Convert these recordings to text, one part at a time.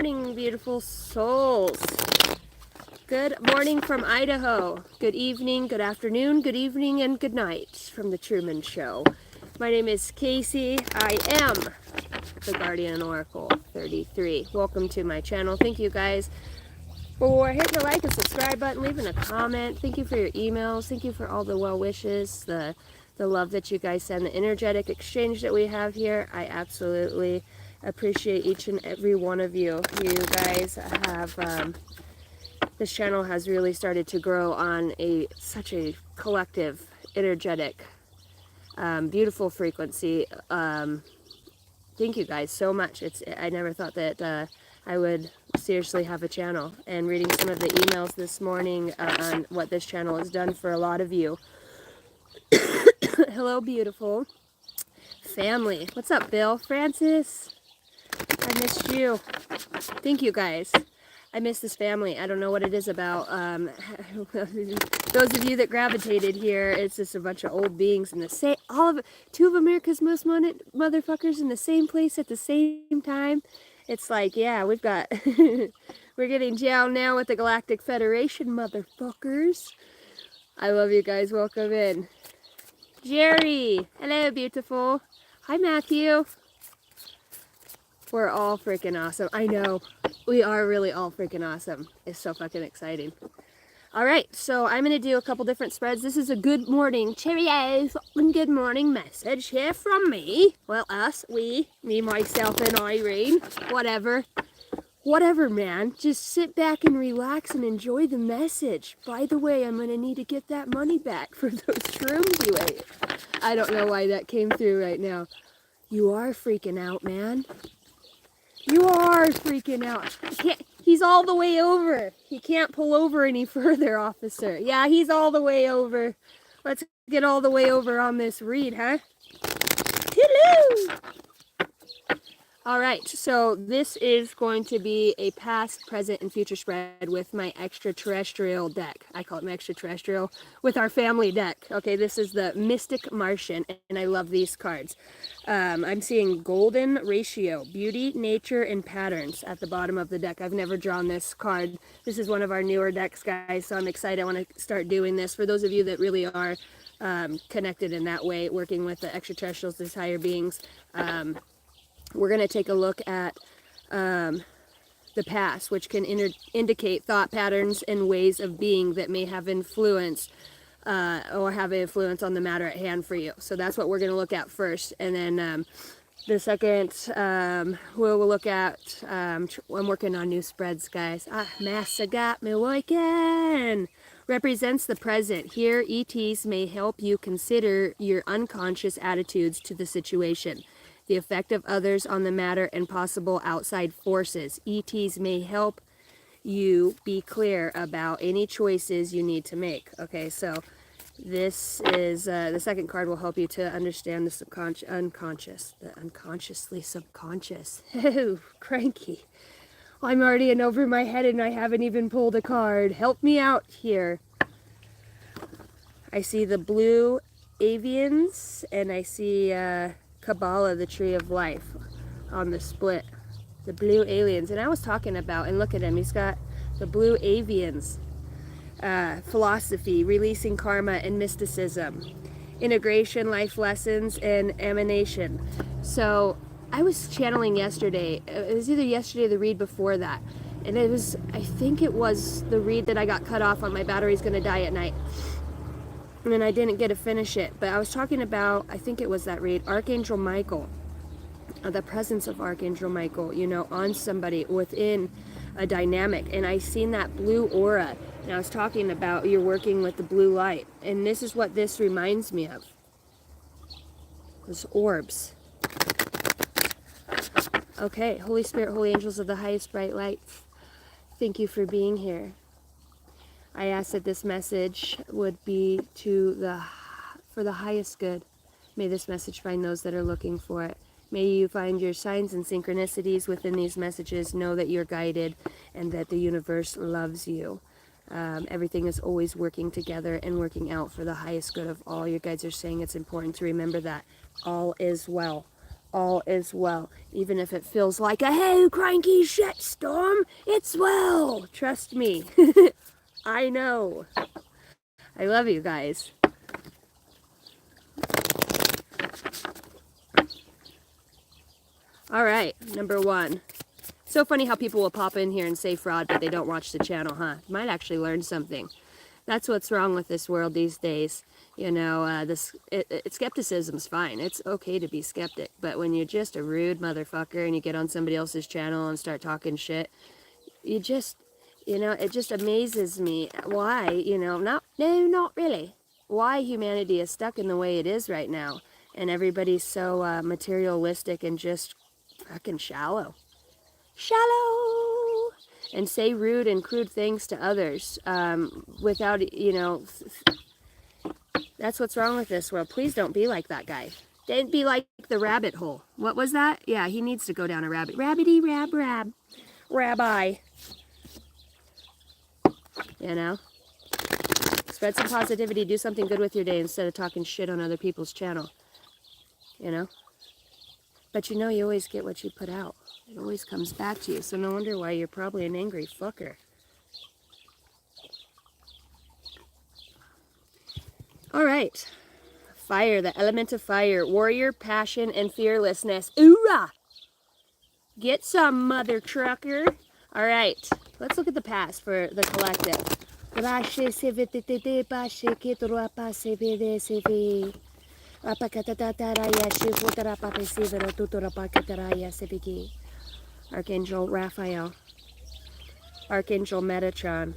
morning, beautiful souls. Good morning from Idaho. Good evening, good afternoon, good evening, and good night from the Truman Show. My name is Casey. I am the Guardian Oracle 33. Welcome to my channel. Thank you guys for hitting the like and subscribe button, leaving a comment. Thank you for your emails. Thank you for all the well wishes, the love that you guys send, the energetic exchange that we have here. I absolutely appreciate each and every one of you. You guys have, this channel has really started to grow on such a collective, energetic, beautiful frequency. Thank you guys so much. I never thought that I would seriously have a channel, and reading some of the emails this morning on what this channel has done for a lot of you. Hello, beautiful family. What's up, Bill? Francis? I missed you. Thank you, guys. I miss this family. I don't know what it is about. Those of you that gravitated here, it's just a bunch of old beings in the same, two of America's most wanted motherfuckers in the same place at the same time. It's like, yeah, we've got, we're getting down now with the Galactic Federation, motherfuckers. I love you guys. Welcome in. Jerry, hello, beautiful. Hi, Matthew. We're all freaking awesome. I know. We are really all freaking awesome. It's so fucking exciting. All right, so I'm going to do a couple different spreads. This is a good morning, Cherrio, fucking good morning message here from me. Well, us, we, me, myself, and Irene. Whatever. Whatever, man. Just sit back and relax and enjoy the message. By the way, I'm going to need to get that money back for those shrooms you ate. I don't know why that came through right now. You are freaking out, man. You are freaking out. He's all the way over. He can't pull over any further, officer. Yeah, he's all the way over. Let's get all the way over on this read, huh? Hello! All right, so this is going to be a past, present, and future spread with my extraterrestrial deck. I call it my extraterrestrial, with our family deck. Okay, this is the Mystic Martian, and I love these cards. I'm seeing golden ratio, beauty, nature, and patterns at the bottom of the deck. I've never drawn this card. This is one of our newer decks, guys, so I'm excited. I want to start doing this. For those of you that really are connected in that way, working with the extraterrestrials, these higher beings, we're going to take a look at the past, which can indicate thought patterns and ways of being that may have influence or have an influence on the matter at hand for you. So that's what we're going to look at first. And then the second, we'll look at, I'm working on new spreads, guys. Massa got me working. Represents the present. Here, ETs may help you consider your unconscious attitudes to the situation, the effect of others on the matter, and possible outside forces. ETs may help you be clear about any choices you need to make. Okay, so this is, the second card will help you to understand the unconscious, the unconsciously subconscious. Oh, cranky. I'm already in over my head and I haven't even pulled a card. Help me out here. I see the blue avians and I see, Kabbalah, the tree of life on the split, the blue aliens. And I was talking about, and look at him, he's got the blue avians, philosophy, releasing karma and mysticism, integration, life lessons, and emanation. So I was channeling yesterday, it was either yesterday or the read before that, and it was, I think it was the read that I got cut off on. My battery's gonna die at night, and then I didn't get to finish it. But I was talking about, I think it was that read, Archangel Michael, the presence of Archangel Michael, you know, on somebody within a dynamic. And I seen that blue aura, and I was talking about you're working with the blue light. And this is what this reminds me of. Those orbs. Okay, Holy Spirit, Holy Angels of the highest bright light, thank you for being here. I ask that this message would be for the highest good. May this message find those that are looking for it. May you find your signs and synchronicities within these messages. Know that you're guided and that the universe loves you. Everything is always working together and working out for the highest good of all. You guys are saying it's important to remember that all is well. all is well. Even if it feels like a hey, cranky shitstorm, it's well. Trust me. I know. I love you guys. All right, number 1. So funny how people will pop in here and say fraud, but they don't watch the channel, huh? You might actually learn something. That's what's wrong with this world these days. You know, skepticism's fine. It's okay to be skeptic. But when you're just a rude motherfucker and you get on somebody else's channel and start talking shit, you just, you know, it just amazes me why, you know, not really. Why humanity is stuck in the way it is right now. And everybody's so materialistic and just fucking shallow. Shallow! And say rude and crude things to others without, you know, that's what's wrong with this world. Please don't be like that guy. Don't be like the rabbit hole. What was that? Yeah, he needs to go down a rabbit. Rabbity rab rab. Rabbi. You know? Spread some positivity. Do something good with your day instead of talking shit on other people's channel. You know? But you know you always get what you put out. It always comes back to you. So no wonder why you're probably an angry fucker. All right. Fire, the element of fire. Warrior, passion, and fearlessness. Oorah! Get some, mother trucker. All right. Let's look at the past for the collective. Archangel Raphael. Archangel Metatron.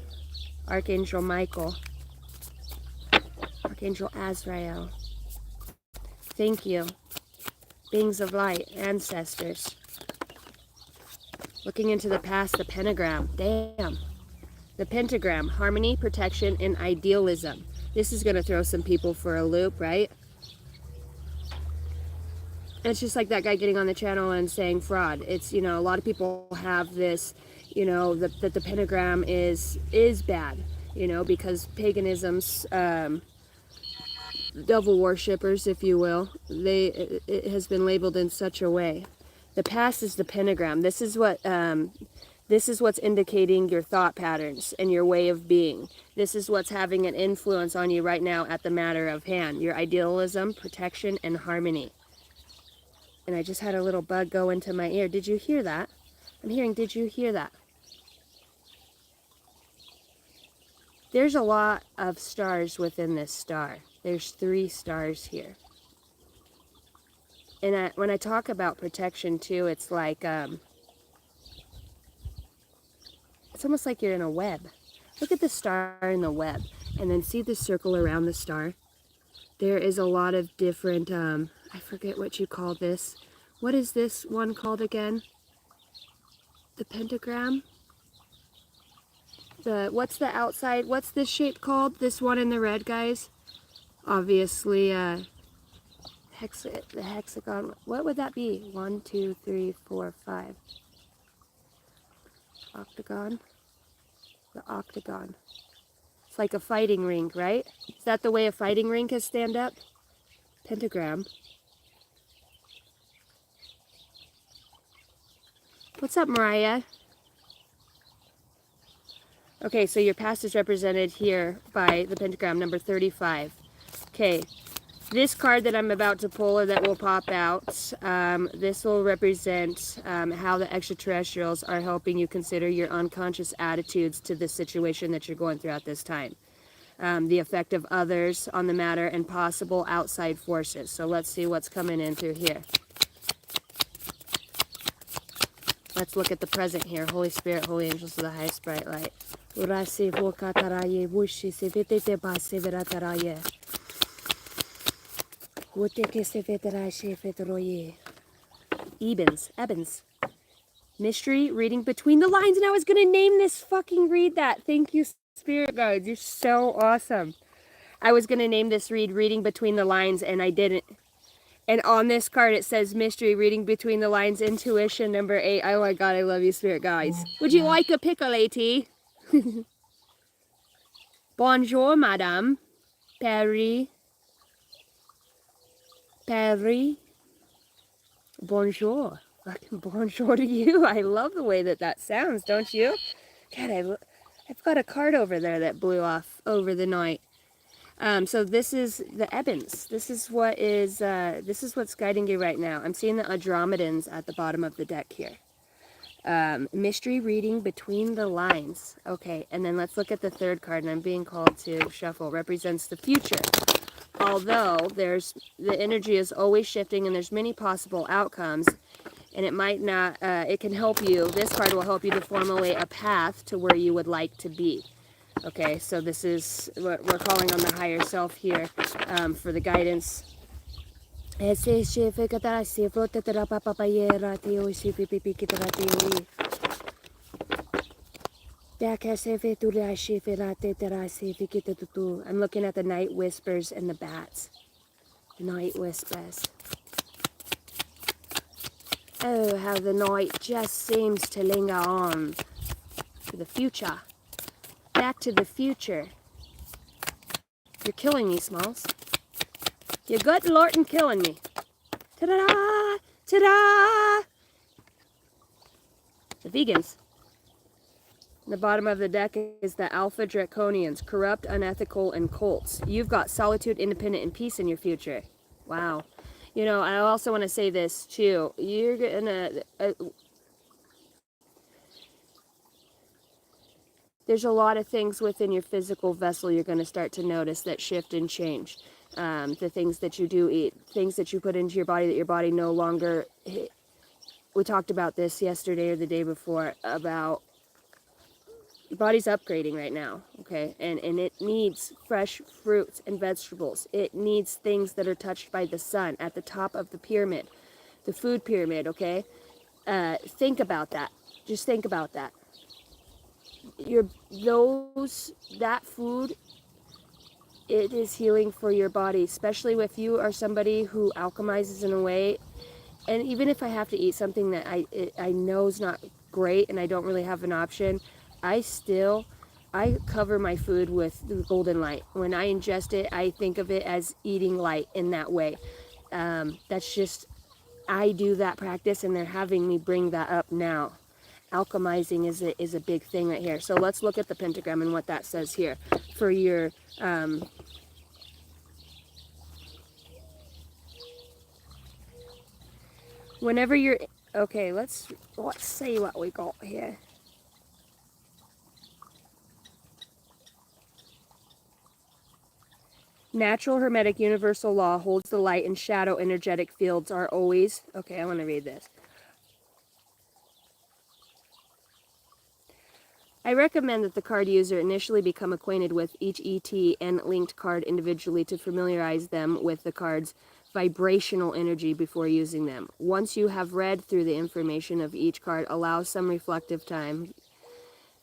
Archangel Michael. Archangel Azrael. Thank you. Beings of light, ancestors. Looking into the past, the pentagram. Damn. The pentagram, harmony, protection, and idealism. This is going to throw some people for a loop, right? And it's just like that guy getting on the channel and saying fraud. It's, you know, a lot of people have this, you know, that the pentagram is bad, you know, because paganism's devil worshippers, if you will, it has been labeled in such a way. The past is the pentagram. This is what's indicating your thought patterns and your way of being. This is what's having an influence on you right now at the matter of hand. Your idealism, protection, and harmony. And I just had a little bug go into my ear. Did you hear that? I'm hearing, did you hear that? There's a lot of stars within this star. There's 3 stars here. And when I talk about protection too, it's like, it's almost like you're in a web. Look at the star in the web, and then see the circle around the star. There is a lot of different, I forget what you call this. What is this one called again? The pentagram? What's the outside, what's this shape called? This one in the red, guys? Obviously, the hexagon. What would that be? 1, 2, 3, 4, 5. Octagon. The octagon. It's like a fighting ring, right? Is that the way a fighting ring can stand up? Pentagram. What's up, Mariah? Okay, so your past is represented here by the pentagram, number 35. Okay, this card that I'm about to pull or that will pop out, this will represent how the extraterrestrials are helping you consider your unconscious attitudes to the situation that you're going through at this time. The effect of others on the matter and possible outside forces. So let's see what's coming in through here. Let's look at the present here. Holy Spirit, Holy Angels of the highest bright light. Ebons. Mystery, reading between the lines. And I was going to name this fucking read that. Thank you, Spirit Guides. You're so awesome. I was going to name this reading between the lines, and I didn't. And on this card, it says mystery, reading between the lines, intuition, number 8. Oh my God, I love you, Spirit Guides. Would you like a pickle, tea? Bonjour, madame. Perry. Bonjour. Fucking bonjour to you. I love the way that that sounds, don't you? God, I've got a card over there that blew off over the night. So this is the Ebons. This is what's guiding you right now. I'm seeing the Andromedans at the bottom of the deck here. Mystery reading between the lines. Okay, and then let's look at the third card, and I'm being called to shuffle. Represents the future. Although the energy is always shifting and there's many possible outcomes, and it might not, it can help you, this card will help you to formulate a path to where you would like to be. Okay, so this is what we're calling on the higher self here for the guidance. I'm looking at the night whispers and the bats. The night whispers. Oh, how the night just seems to linger on to the future. Back to the future. You're killing me, Smalls. You're good Lord and killing me. Ta-da! Ta-da! The vegans. The bottom of the deck is the Alpha Draconians, corrupt, unethical, and cults. You've got solitude, independent, and peace in your future. Wow. You know, I also want to say this, too. You're gonna... there's a lot of things within your physical vessel you're going to start to notice that shift and change. The things that you do eat, things that you put into your body that your body no longer... We talked about this yesterday or the day before, about... your body's upgrading right now, okay? And it needs fresh fruits and vegetables. It needs things that are touched by the sun at the top of the pyramid, the food pyramid, okay? Think about that. Just think about that. That food, it is healing for your body, especially if you are somebody who alchemizes in a way. And even if I have to eat something that I know is not great and I don't really have an option, I cover my food with the golden light. When I ingest it, I think of it as eating light in that way. That's just, I do that practice, and they're having me bring that up now. Alchemizing is a big thing right here. So let's look at the pentagram and what that says here for your... whenever you're... Okay, let's see what we got here. Natural hermetic universal law holds the light and shadow energetic fields are always... Okay, I want to read this. I recommend that the card user initially become acquainted with each ET and linked card individually to familiarize them with the card's vibrational energy before using them. Once you have read through the information of each card, allow some reflective time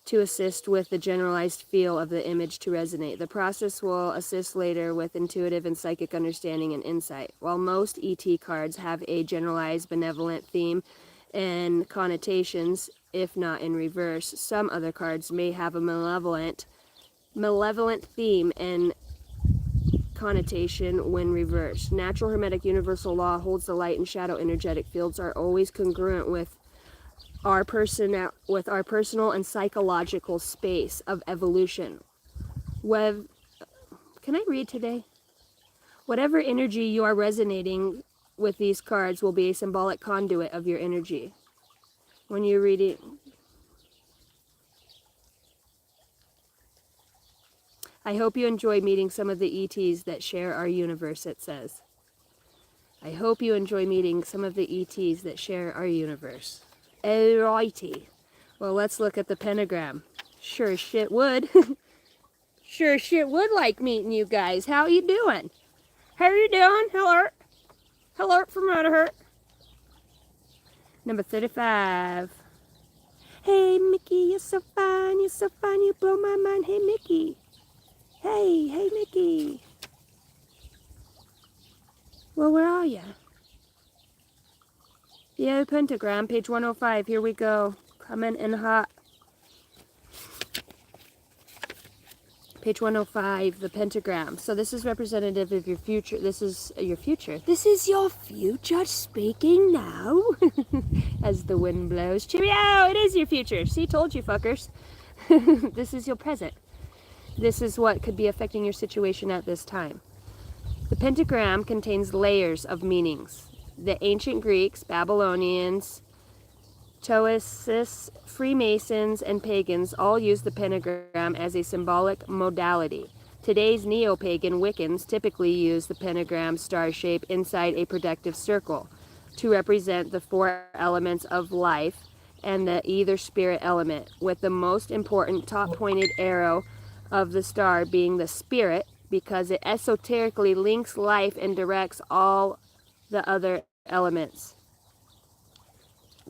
to assist with the generalized feel of the image to resonate. The process will assist later with intuitive and psychic understanding and insight. While most ET cards have a generalized benevolent theme and connotations, if not in reverse, some other cards may have a malevolent theme and connotation when reversed. Natural hermetic universal law holds the light and shadow energetic fields are always congruent with our personal and psychological space of evolution. Can I read today? Whatever energy you are resonating with these cards will be a symbolic conduit of your energy. When you read it, I hope you enjoy meeting some of the ETs that share our universe, it says. I hope you enjoy meeting some of the ETs that share our universe. Alrighty. Well, let's look at the pentagram. Sure as shit would. Sure as shit would like meeting you guys. How you doing? How you doing? Hello? Hello from Rudderhurt. Number 35. Hey, Mickey, you're so fine. You're so fine. You blow my mind. Hey, Mickey. Hey, Mickey. Well, where are you? Yeah, pentagram, page 105. Here we go. Coming in hot. Page 105, the pentagram. So this is representative of your future. This is your future. This is your future speaking now. As the wind blows. Cheerio! It is your future. See, told you, fuckers. This is your present. This is what could be affecting your situation at this time. The pentagram contains layers of meanings. The ancient Greeks, Babylonians, Taoists, Freemasons, and pagans all use the pentagram as a symbolic modality. Today's neo-pagan Wiccans typically use the pentagram star shape inside a protective circle to represent the 4 elements of life and the ether spirit element, with the most important top-pointed arrow of the star being the spirit, because it esoterically links life and directs all the other elements.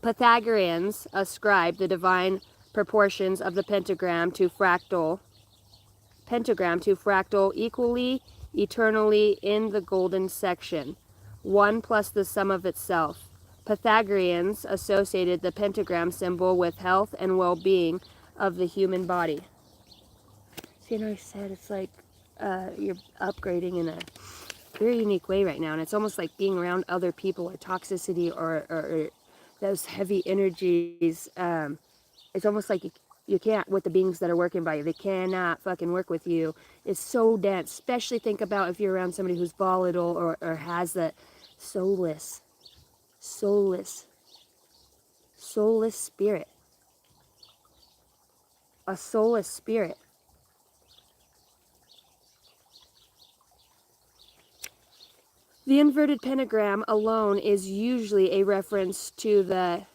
Pythagoreans ascribed the divine proportions of the pentagram to fractal equally, eternally in the golden section, 1 plus the sum of itself. Pythagoreans associated the pentagram symbol with health and well-being of the human body. See, and I said it's like you're upgrading in a very unique way right now, and it's almost like being around other people or toxicity or those heavy energies. It's almost like you can't, with the beings that are working by you, they cannot fucking work with you. It's so dense. Especially think about if you're around somebody who's volatile or has that soulless spirit. A soulless spirit. The inverted pentagram alone is usually a reference to the,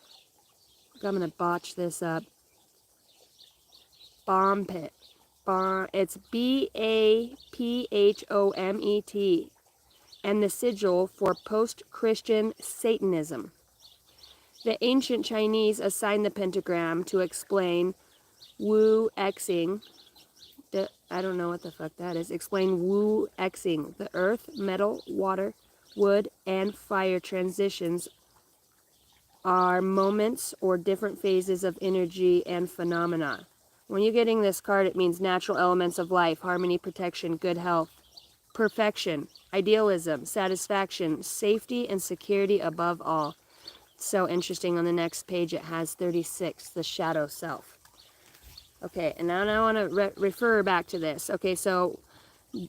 I'm going to botch this up, bomb pit. It's BAPHOMET, and the sigil for post-Christian Satanism. The ancient Chinese assigned the pentagram to explain Wu Xing. I don't know what the fuck that is. Explain Wu Xing. The earth, metal, water, wood, and fire transitions are moments or different phases of energy and phenomena. When you're getting this card, it means natural elements of life, harmony, protection, good health, perfection, idealism, satisfaction, safety, and security above all. So interesting. On the next page, it has 36, the shadow self. Okay, and now I want to refer back to this. Okay, so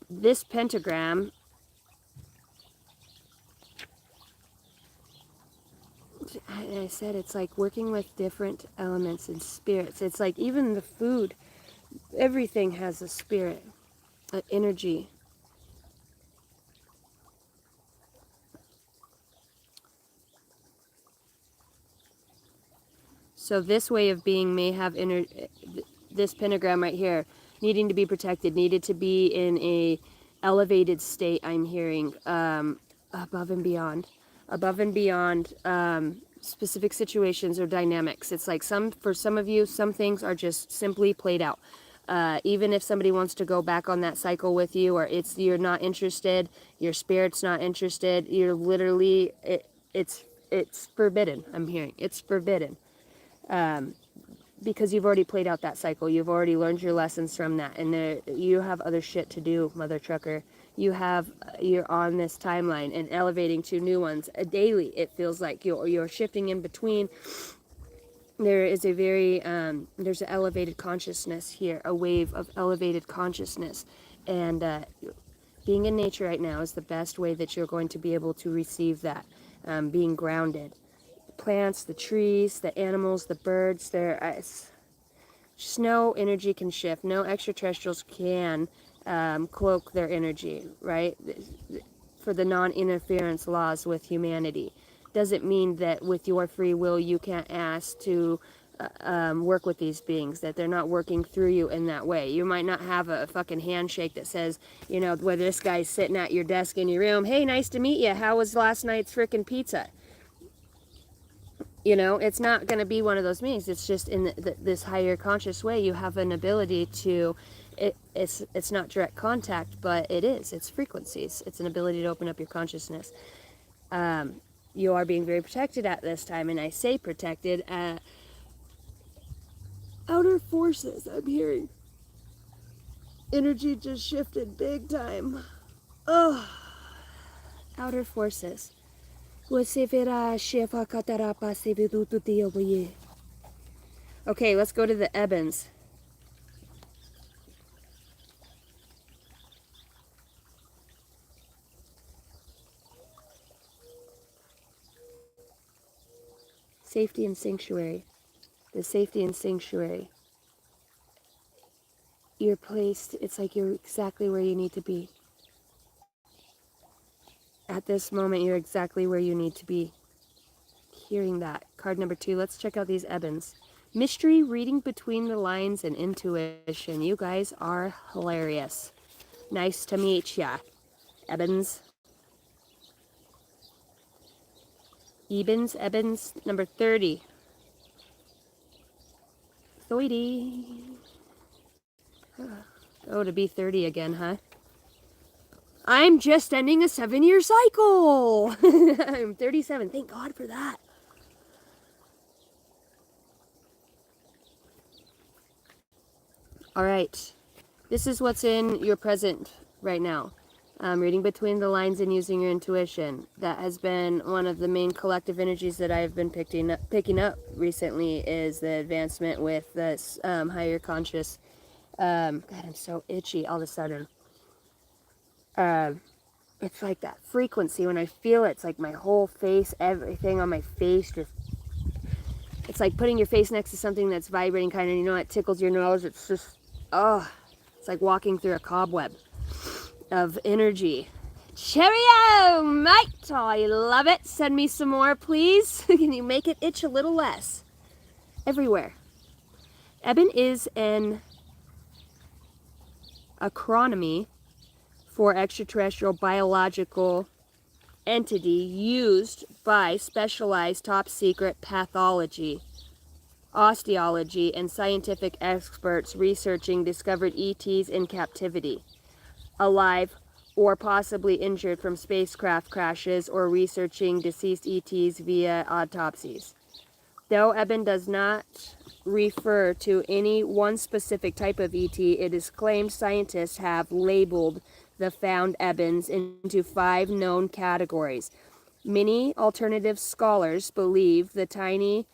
this pentagram, I said it's like working with different elements and spirits. It's like even the food, everything has a spirit, an energy. So this way of being may have this pentagram right here, needing to be protected, needed to be in a elevated state, I'm hearing, above and beyond specific situations or dynamics. It's like for some of you, some things are just simply played out. Even if somebody wants to go back on that cycle with you, or you're not interested, your spirit's not interested, you're literally, it's forbidden. I'm hearing it's forbidden. Because you've already played out that cycle. You've already learned your lessons from that, and you have other shit to do, mother trucker. You're on this timeline and elevating to new ones daily. It feels like you're shifting in between. There is a very there's an elevated consciousness here, a wave of elevated consciousness, and being in nature right now is the best way that you're going to be able to receive that. Being grounded. Plants, the trees, the animals, the birds, just no energy can shift. No extraterrestrials can cloak their energy, right? For the non-interference laws with humanity. Doesn't mean that with your free will you can't ask to work with these beings, that they're not working through you in that way. You might not have a fucking handshake that says, you know, where this guy's sitting at your desk in your room, hey, nice to meet you, how was last night's frickin' pizza? You know, it's not going to be one of those meetings. It's just in this higher conscious way. You have an ability to, it's not direct contact, but it is. It's frequencies. It's an ability to open up your consciousness. You are being very protected at this time, and I say protected. Outer forces, I'm hearing. Energy just shifted big time. Oh, outer forces. Okay, let's go to the Ebons. Safety and sanctuary. The safety and sanctuary. You're placed, it's like you're exactly where you need to be. At this moment, you're exactly where you need to be. Hearing that. Card number 2. Let's check out these Ebons. Mystery, reading between the lines, and intuition. You guys are hilarious. Nice to meet ya, Ebons. Ebons, number 30. 30. Oh, to be 30 again, huh? I'm just ending a 7-year cycle. I'm 37. Thank God for that. All right. This is what's in your present right now. Reading between the lines and using your intuition. That has been one of the main collective energies that I've been picking up recently, is the advancement with this higher conscious. God, I'm so itchy all of a sudden. It's like that frequency. When I feel it, it's like my whole face, everything on my face just... It's like putting your face next to something that's vibrating, kind of, you know, it tickles your nose. It's just, oh, it's like walking through a cobweb of energy. Cherrio, mate, I love it. Send me some more, please. Can you make it itch a little less? Everywhere. Ebon is an acronym for extraterrestrial biological entity used by specialized top secret pathology, osteology, and scientific experts researching discovered ETs in captivity, alive or possibly injured from spacecraft crashes, or researching deceased ETs via autopsies. Though Ebon does not refer to any one specific type of ET, it is claimed scientists have labeled the found Ebons into 5 known categories. Many alternative scholars believe the tiny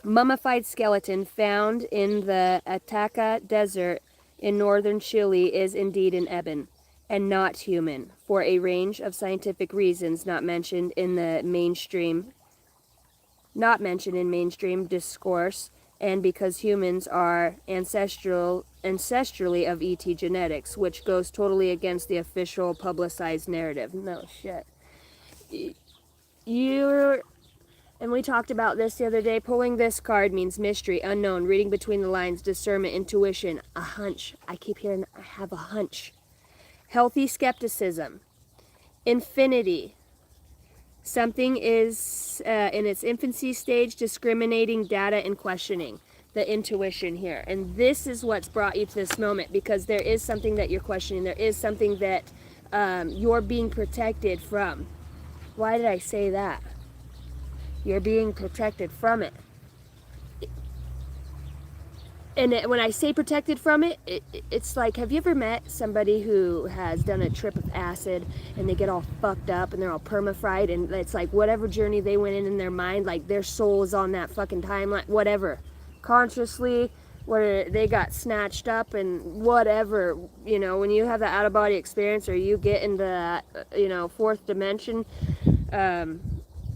mummified skeleton found in the Atacama Desert in northern Chile is indeed an Ebon, and not human, for a range of scientific reasons not mentioned in mainstream discourse, and because humans are ancestrally of ET genetics, which goes totally against the official publicized narrative. No shit. And we talked about this the other day. Pulling this card means mystery, unknown, reading between the lines, discernment, intuition, a hunch. I keep hearing, I have a hunch. Healthy skepticism. Infinity. Something is in its infancy stage, discriminating data and questioning. The intuition here. And this is what's brought you to this moment, because there is something that you're questioning. There is something that you're being protected from. Why did I say that? You're being protected from it. And when I say protected from it, it's like, have you ever met somebody who has done a trip of acid and they get all fucked up and they're all perma-fried, and it's like whatever journey they went in their mind, like their soul is on that fucking timeline, whatever. Consciously, where they got snatched up and whatever, you know, when you have the out-of-body experience, or you get into that, you know, 4th dimension, I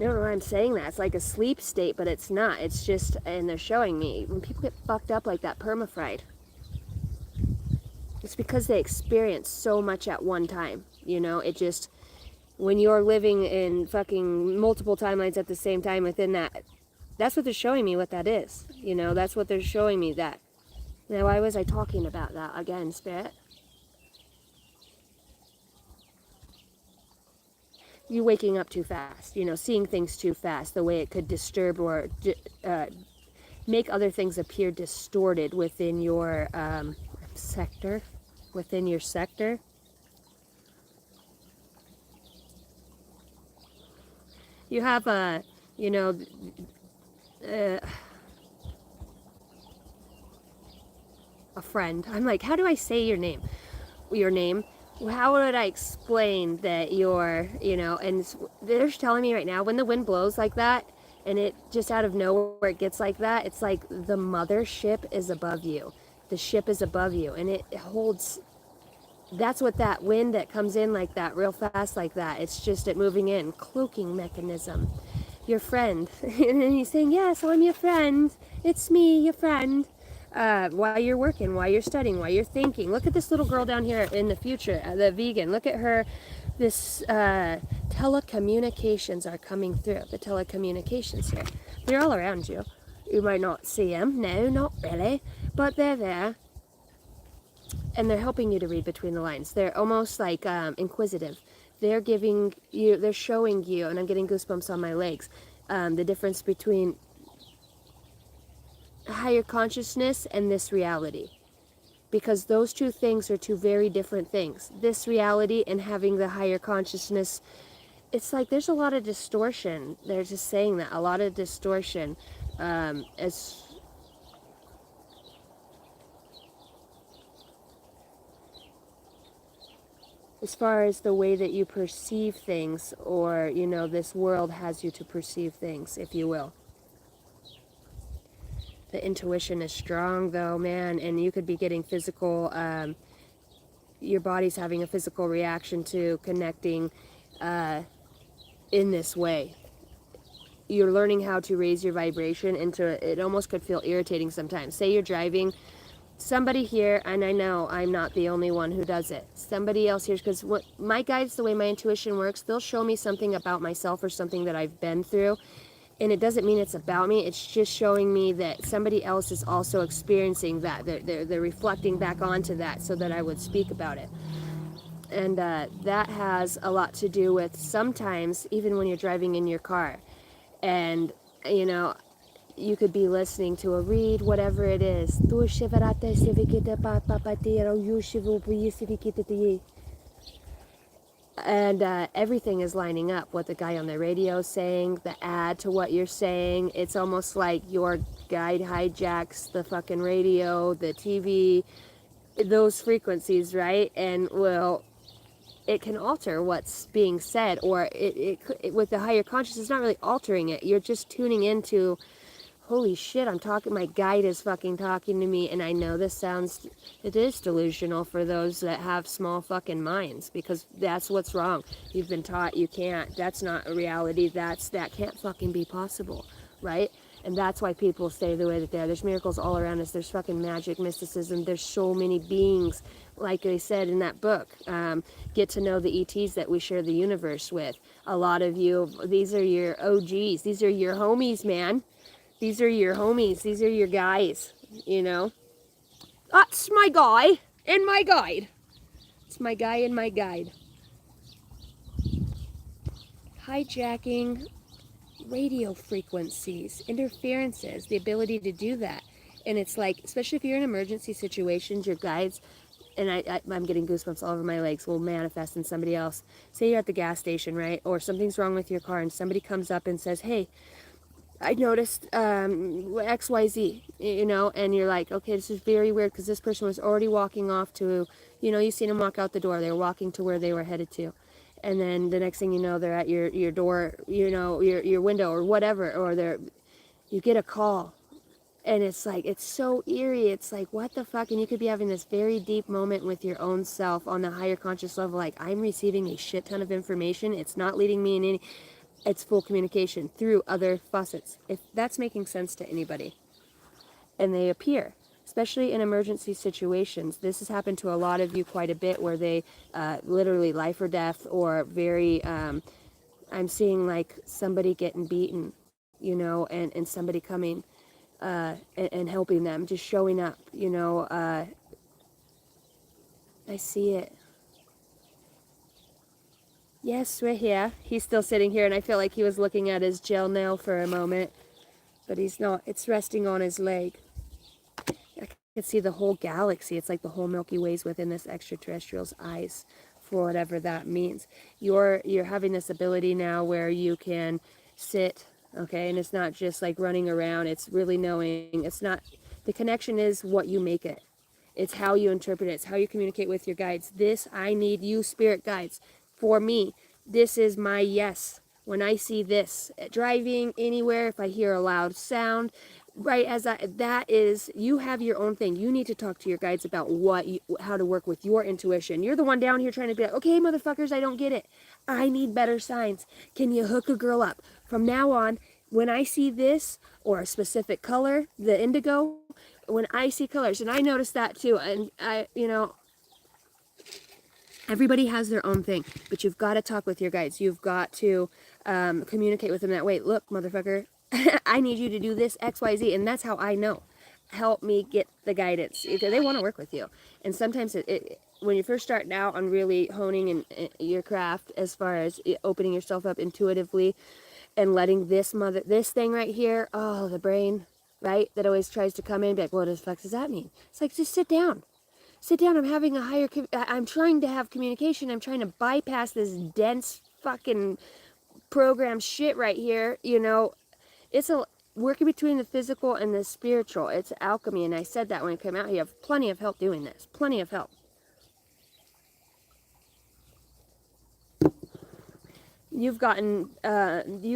don't know why I'm saying that. It's like a sleep state, but it's not. It's just, and they're showing me, when people get fucked up like that, perma-fried, it's because they experience so much at one time. You know, it just, when you're living in fucking multiple timelines at the same time within that, that's what they're showing me what that is. You know, that's what they're showing me that. Now, why was I talking about that again, Spirit? You're waking up too fast, you know, seeing things too fast, the way it could disturb or make other things appear distorted within your sector, You have a, you know, a friend. I'm like, how do I say your name? Your name? How would I explain that you're, you know, and they're telling me right now, when the wind blows like that, and it just out of nowhere it gets like that, it's like the mothership is above you. The ship is above you, and it holds, that's what that wind that comes in like that, real fast like that, it's just it moving in, cloaking mechanism. Your friend. And he's saying, yes, I'm your friend. It's me, your friend. While you're working, while you're studying, while you're thinking. Look at this little girl down here in the future, the vegan. Look at her. This telecommunications are coming through. The telecommunications here. They're all around you. You might not see them. No, not really. But they're there. And they're helping you to read between the lines. They're almost like inquisitive. They're giving you, they're showing you, and I'm getting goosebumps on my legs, the difference between higher consciousness and this reality. Because those two things are two very different things. This reality and having the higher consciousness, it's like there's a lot of distortion. They're just saying that, a lot of distortion as far as the way that you perceive things, or, you know, this world has you to perceive things, if you will. The intuition is strong, though, man, and you could be getting physical, your body's having a physical reaction to connecting in this way. You're learning how to raise your vibration into, it almost could feel irritating sometimes. Say you're driving, somebody here, and I know I'm not the only one who does it, somebody else here, because what my guides, the way my intuition works, they'll show me something about myself or something that I've been through, and it doesn't mean it's about me. It's just showing me that somebody else is also experiencing that. They're reflecting back onto that so that I would speak about it. And that has a lot to do with sometimes even when you're driving in your car, and you know, you could be listening to a read, whatever it is. And everything is lining up. What the guy on the radio is saying, the ad to what you're saying. It's almost like your guide hijacks the fucking radio, the TV, those frequencies, right? And well, it can alter what's being said, or it with the higher consciousness, it's not really altering it. You're just tuning into, holy shit, I'm talking, my guide is fucking talking to me, and I know this sounds, it is delusional for those that have small fucking minds, because that's what's wrong. You've been taught you can't, that's not a reality, that can't fucking be possible, right? And that's why people stay the way that they are. There's miracles all around us. There's fucking magic, mysticism. There's so many beings, like they said in that book. Get to know the ETs that we share the universe with. A lot of you, these are your OGs. These are your homies, man. These are your homies. These are your guys, you know. That's my guy and my guide. It's my guy and my guide. Hijacking radio frequencies, interferences, the ability to do that. And it's like, especially if you're in emergency situations, your guides, and I'm getting goosebumps all over my legs, will manifest in somebody else. Say you're at the gas station, right? Or something's wrong with your car, and somebody comes up and says, hey, I noticed XYZ, you know, and you're like, okay, this is very weird, because this person was already walking off to, you know, you've seen them walk out the door, they were walking to where they were headed to. And then the next thing you know, they're at your door, you know, your window or whatever, or you get a call. And it's like, it's so eerie. It's like, what the fuck? And you could be having this very deep moment with your own self on the higher conscious level. Like, I'm receiving a shit ton of information. It's not leading me in any, it's full communication through other faucets. If that's making sense to anybody. And they appear, especially in emergency situations. This has happened to a lot of you quite a bit, where they literally life or death, or very, I'm seeing like somebody getting beaten, you know, and somebody coming and helping them, just showing up, you know. I see it. Yes, we're here. He's still sitting here, and I feel like he was looking at his gel nail for a moment, but he's not. It's resting on his leg. I can see the whole galaxy. It's like the whole Milky Way's within this extraterrestrial's eyes, for whatever that means. You're having this ability now where you can sit, okay, and it's not just like running around. It's really knowing. It's not, the connection is what you make it. It's how you interpret it. It's how you communicate with your guides. This, I need you, spirit guides. For me, this is my yes. When I see this, driving anywhere, if I hear a loud sound, right, that is, you have your own thing. You need to talk to your guides about how to work with your intuition. You're the one down here trying to be like, okay, motherfuckers, I don't get it. I need better signs. Can you hook a girl up? From now on, when I see this, or a specific color, the indigo, when I see colors, and I notice that too, and everybody has their own thing, but you've got to talk with your guides. You've got to communicate with them that way. Look, motherfucker, I need you to do this X, Y, Z, and that's how I know. Help me get the guidance. They want to work with you, and sometimes when you're first starting out on really honing in your craft, as far as opening yourself up intuitively, and letting this thing right here, oh, the brain, right, that always tries to come in and be like, what the fuck does that mean? It's like, just sit down. Sit down. I'm trying to have communication. I'm trying to bypass this dense fucking program shit right here. It's working between the physical and the spiritual. It's alchemy. And I said that when I came out here. I have plenty of help doing this. Plenty of help. You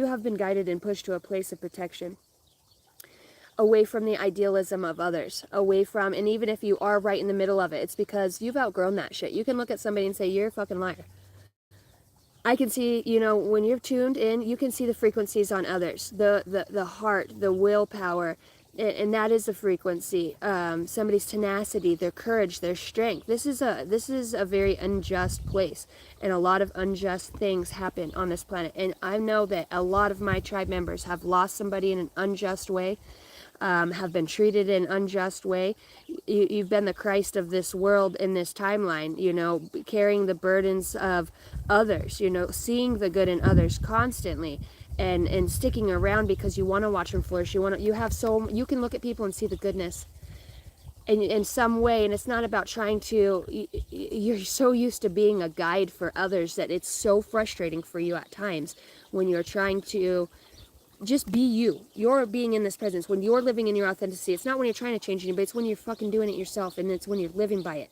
have been guided and pushed to a place of protection, away from the idealism of others, away from, and even if you are right in the middle of it, it's because you've outgrown that shit. You can look at somebody and say, you're a fucking liar. I can see, when you're tuned in, you can see the frequencies on others, the heart, the willpower, and that is the frequency. Somebody's tenacity, their courage, their strength. This is a very unjust place, and a lot of unjust things happen on this planet. And I know that a lot of my tribe members have lost somebody in an unjust way, have been treated in an unjust way. You've been the Christ of this world in this timeline, carrying the burdens of others, seeing the good in others constantly, and sticking around because you want to watch them flourish. You can look at people and see the goodness in some way, and it's not about trying to, you're so used to being a guide for others that it's so frustrating for you at times when you're trying to just be you. You're being in this presence. When you're living in your authenticity, it's not when you're trying to change anybody, it's when you're fucking doing it yourself, and it's when you're living by it.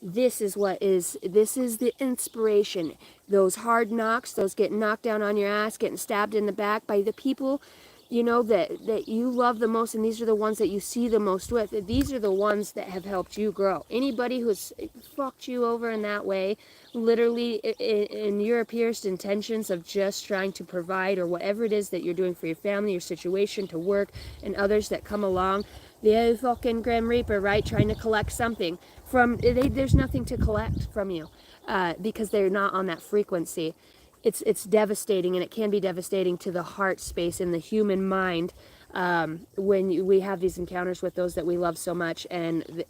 This is the inspiration. Those hard knocks, those getting knocked down on your ass, getting stabbed in the back by the people, that you love the most, and these are the ones that you see the most with. These are the ones that have helped you grow. Anybody who's fucked you over in that way, literally in your purest intentions of just trying to provide, or whatever it is that you're doing for your family, your situation, to work, and others that come along, the fucking Grim Reaper, right, trying to collect something from, there's nothing to collect from you, because they're not on that frequency. It's devastating, and it can be devastating to the heart space and the human mind, when we have these encounters with those that we love so much. And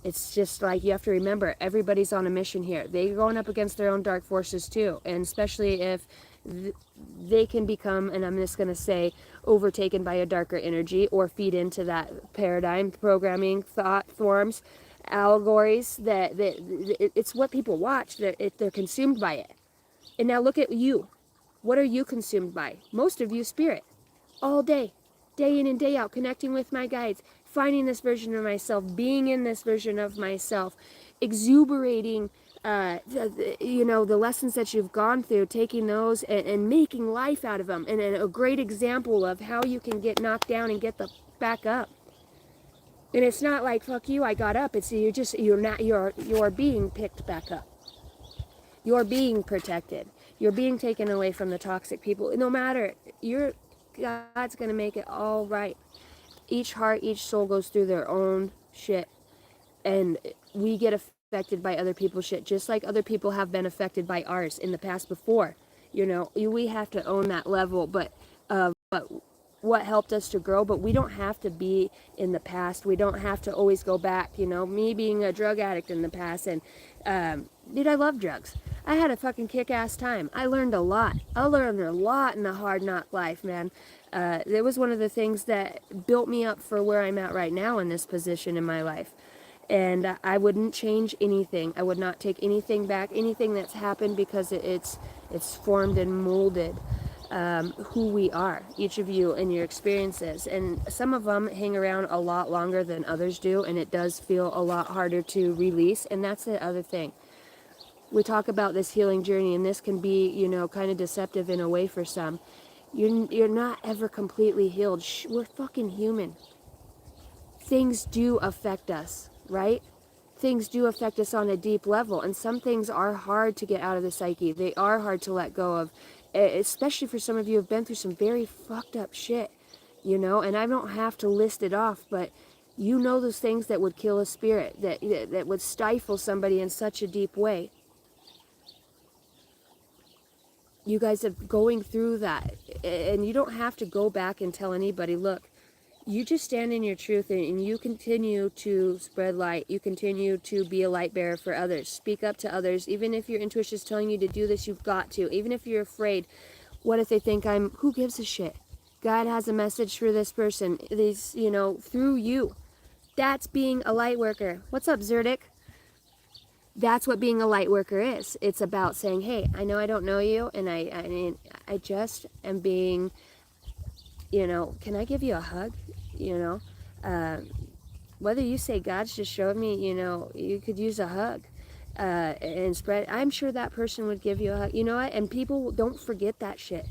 it's just like, you have to remember, everybody's on a mission here. They're going up against their own dark forces too, and especially if they can become, and I'm just going to say, overtaken by a darker energy, or feed into that paradigm, programming, thought forms, allegories, that it's what people watch. They're consumed by it. And now look at you. What are you consumed by? Most of you, spirit. All day. Day in and day out. Connecting with my guides. Finding this version of myself. Being in this version of myself. Exuberating, the lessons that you've gone through. Taking those and making life out of them. And a great example of how you can get knocked down and get the back up. And it's not like, fuck you, I got up. It's you're being picked back up. You're being protected. You're being taken away from the toxic people. No matter, God's going to make it all right. Each heart, each soul goes through their own shit. And we get affected by other people's shit, just like other people have been affected by ours in the past before. We have to own that level, but what helped us to grow. But we don't have to be in the past. We don't have to always go back. Me being a drug addict in the past, and I love drugs. I had a fucking kick-ass time. I learned a lot. I learned a lot in the hard knock life, man. It was one of the things that built me up for where I'm at right now in this position in my life. And I wouldn't change anything. I would not take anything back, anything that's happened, because it's formed and molded who we are, each of you and your experiences. And some of them hang around a lot longer than others do, and it does feel a lot harder to release. And that's the other thing. We talk about this healing journey, and this can be, you know, kind of deceptive in a way for some. You're not ever completely healed. We're fucking human. Things do affect us, right? Things do affect us on a deep level, and some things are hard to get out of the psyche. They are hard to let go of, especially for some of you who have been through some very fucked up shit, you know. And I don't have to list it off, but you know those things that would kill a spirit, that would stifle somebody in such a deep way. You guys are going through that, and you don't have to go back and tell anybody, look, you just stand in your truth, and you continue to spread light. You continue to be a light bearer for others. Speak up to others. Even if your intuition is telling you to do this, you've got to. Even if you're afraid, what if they think who gives a shit? God has a message for this person, these, you know, through you. That's being a light worker. What's up, Zerdik? That's what being a light worker is. It's about saying, hey, I know I don't know you, and I just am being, you know, can I give you a hug? You know, whether you say God's just showed me, you know, you could use a hug, and spread. I'm sure that person would give you a hug. You know what? And people don't forget that shit.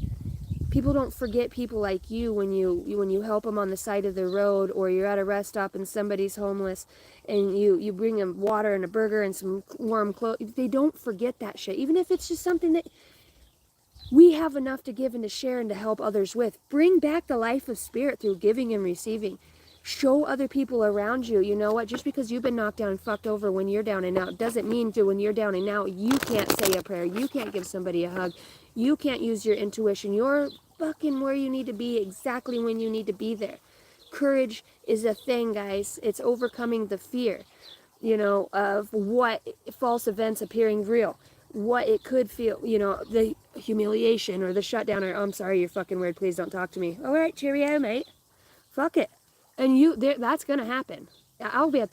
People don't forget people like you when you help them on the side of the road, or you're at a rest stop and somebody's homeless, and you bring them water and a burger and some warm clothes. They don't forget that shit, even if it's just something that we have enough to give and to share and to help others with. Bring back the life of spirit through giving and receiving. Show other people around you, you know what, just because you've been knocked down and fucked over when you're down and out doesn't mean to when you're down and out you can't say a prayer, you can't give somebody a hug, you can't use your intuition. You're fucking where you need to be exactly when you need to be there. Courage is a thing, guys. It's overcoming the fear, you know, of what false events appearing real, what it could feel, you know, the humiliation or the shutdown, or, oh, I'm sorry, you're fucking weird, please don't talk to me. All right, Cherrio, mate. Fuck it. And that's going to happen. I'll be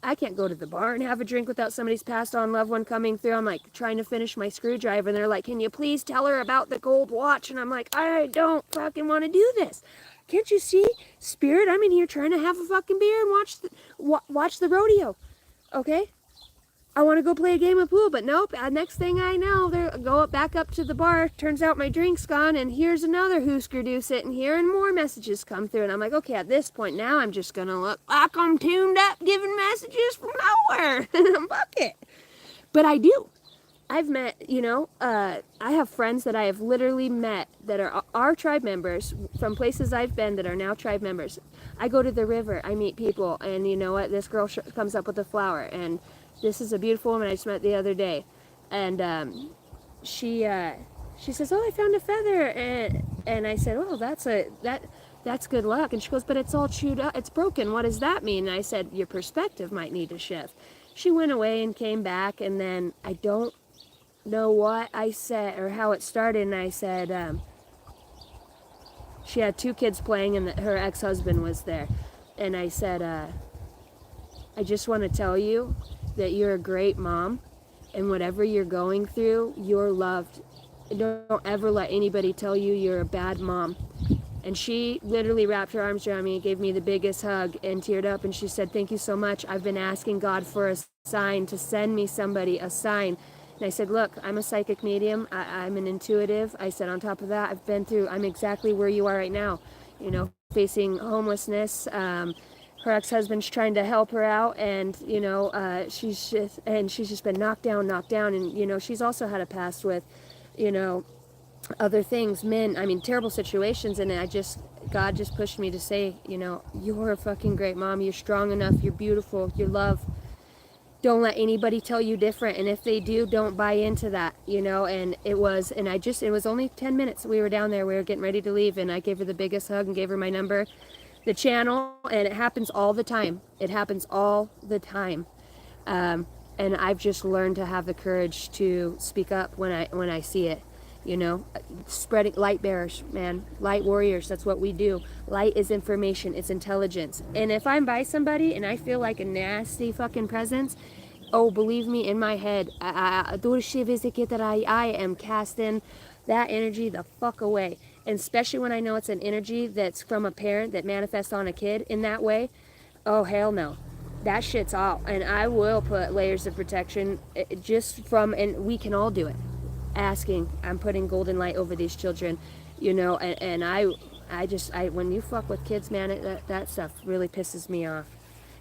I can't go to the bar and have a drink without somebody's passed on loved one coming through. I'm like trying to finish my screwdriver, and they're like, can you please tell her about the gold watch? And I'm like, I don't fucking want to do this. Can't you see, Spirit? I'm in here trying to have a fucking beer and watch the rodeo. Okay? I want to go play a game of pool, but nope. Next thing I know, they go back up to the bar. Turns out my drink's gone, and here's another Husker Du sitting here, and more messages come through. And I'm like, okay, at this point now, I'm just gonna look like I'm tuned up, giving messages from nowhere. Fuck it. But I do. I've met, you know, I have friends that I have literally met that are our tribe members from places I've been that are now tribe members. I go to the river, I meet people, and you know what? This girl comes up with a flower, and this is a beautiful woman I just met the other day, and she says, "Oh, I found a feather," and I said, "Oh, that's good luck." And she goes, "But it's all chewed up, it's broken. What does that mean?" And I said, "Your perspective might need to shift." She went away and came back, and then I don't know what I said or how it started, and I said, she had 2 kids playing, and her ex-husband was there, and I said, I just want to tell you that you're a great mom, and whatever you're going through, you're loved. Don't ever let anybody tell you you're a bad mom. And she literally wrapped her arms around me and gave me the biggest hug and teared up, and she said, "Thank you so much. I've been asking God for a sign, to send me somebody, a sign." And I said, "Look, I'm a psychic medium. I'm an intuitive." I said, on top of that, I'm exactly where you are right now, you know, facing homelessness. Her ex-husband's trying to help her out, and you know, she's just been knocked down, and you know, she's also had a past with, you know, other things, terrible situations, and God just pushed me to say, you know, you're a fucking great mom, you're strong enough, you're beautiful, you're loved. Don't let anybody tell you different, and if they do, don't buy into that, you know. And it was only 10 minutes. We were down there, we were getting ready to leave, and I gave her the biggest hug and gave her my number, the channel, and it happens all the time. It happens all the time. And I've just learned to have the courage to speak up when I see it, you know. Spreading light bearers, man, light warriors, that's what we do. Light is information, it's intelligence. And if I'm by somebody and I feel like a nasty fucking presence, oh, believe me, in my head, I am casting that energy the fuck away. And especially when I know it's an energy that's from a parent that manifests on a kid in that way. Oh, hell no. That shit's all. And I will put layers of protection just from, and we can all do it. Asking, I'm putting golden light over these children, you know, and I when you fuck with kids, man, that stuff really pisses me off.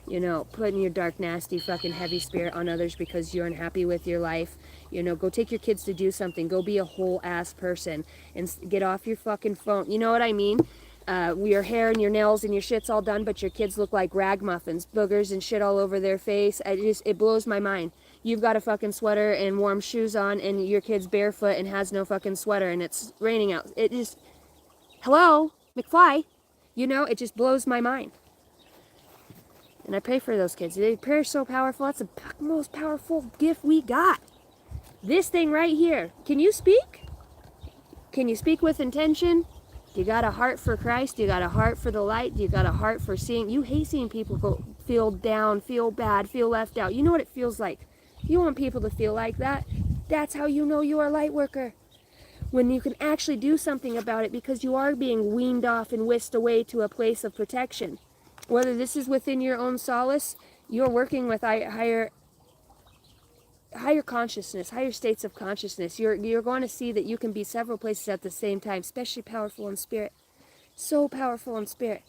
You know, putting your dark, nasty, fucking heavy spirit on others because you're unhappy with your life. You know, go take your kids to do something. Go be a whole ass person and get off your fucking phone. You know what I mean? Your hair and your nails and your shit's all done, but your kids look like rag muffins, boogers and shit all over their face. It blows my mind. You've got a fucking sweater and warm shoes on, and your kid's barefoot and has no fucking sweater, and it's raining out. It just, hello, McFly. You know, it just blows my mind. And I pray for those kids. Prayer is so powerful. That's the most powerful gift we got. This thing right here. Can you speak? Can you speak with intention? You got a heart for Christ? You got a heart for the light? You got a heart for seeing? You hate seeing people feel down, feel bad, feel left out. You know what it feels like. You want people to feel like that. That's how you know you are a light worker. When you can actually do something about it because you are being weaned off and whisked away to a place of protection. Whether this is within your own solace, you're working with higher consciousness, higher states of consciousness. You're going to see that you can be several places at the same time, especially powerful in spirit. So powerful in spirit.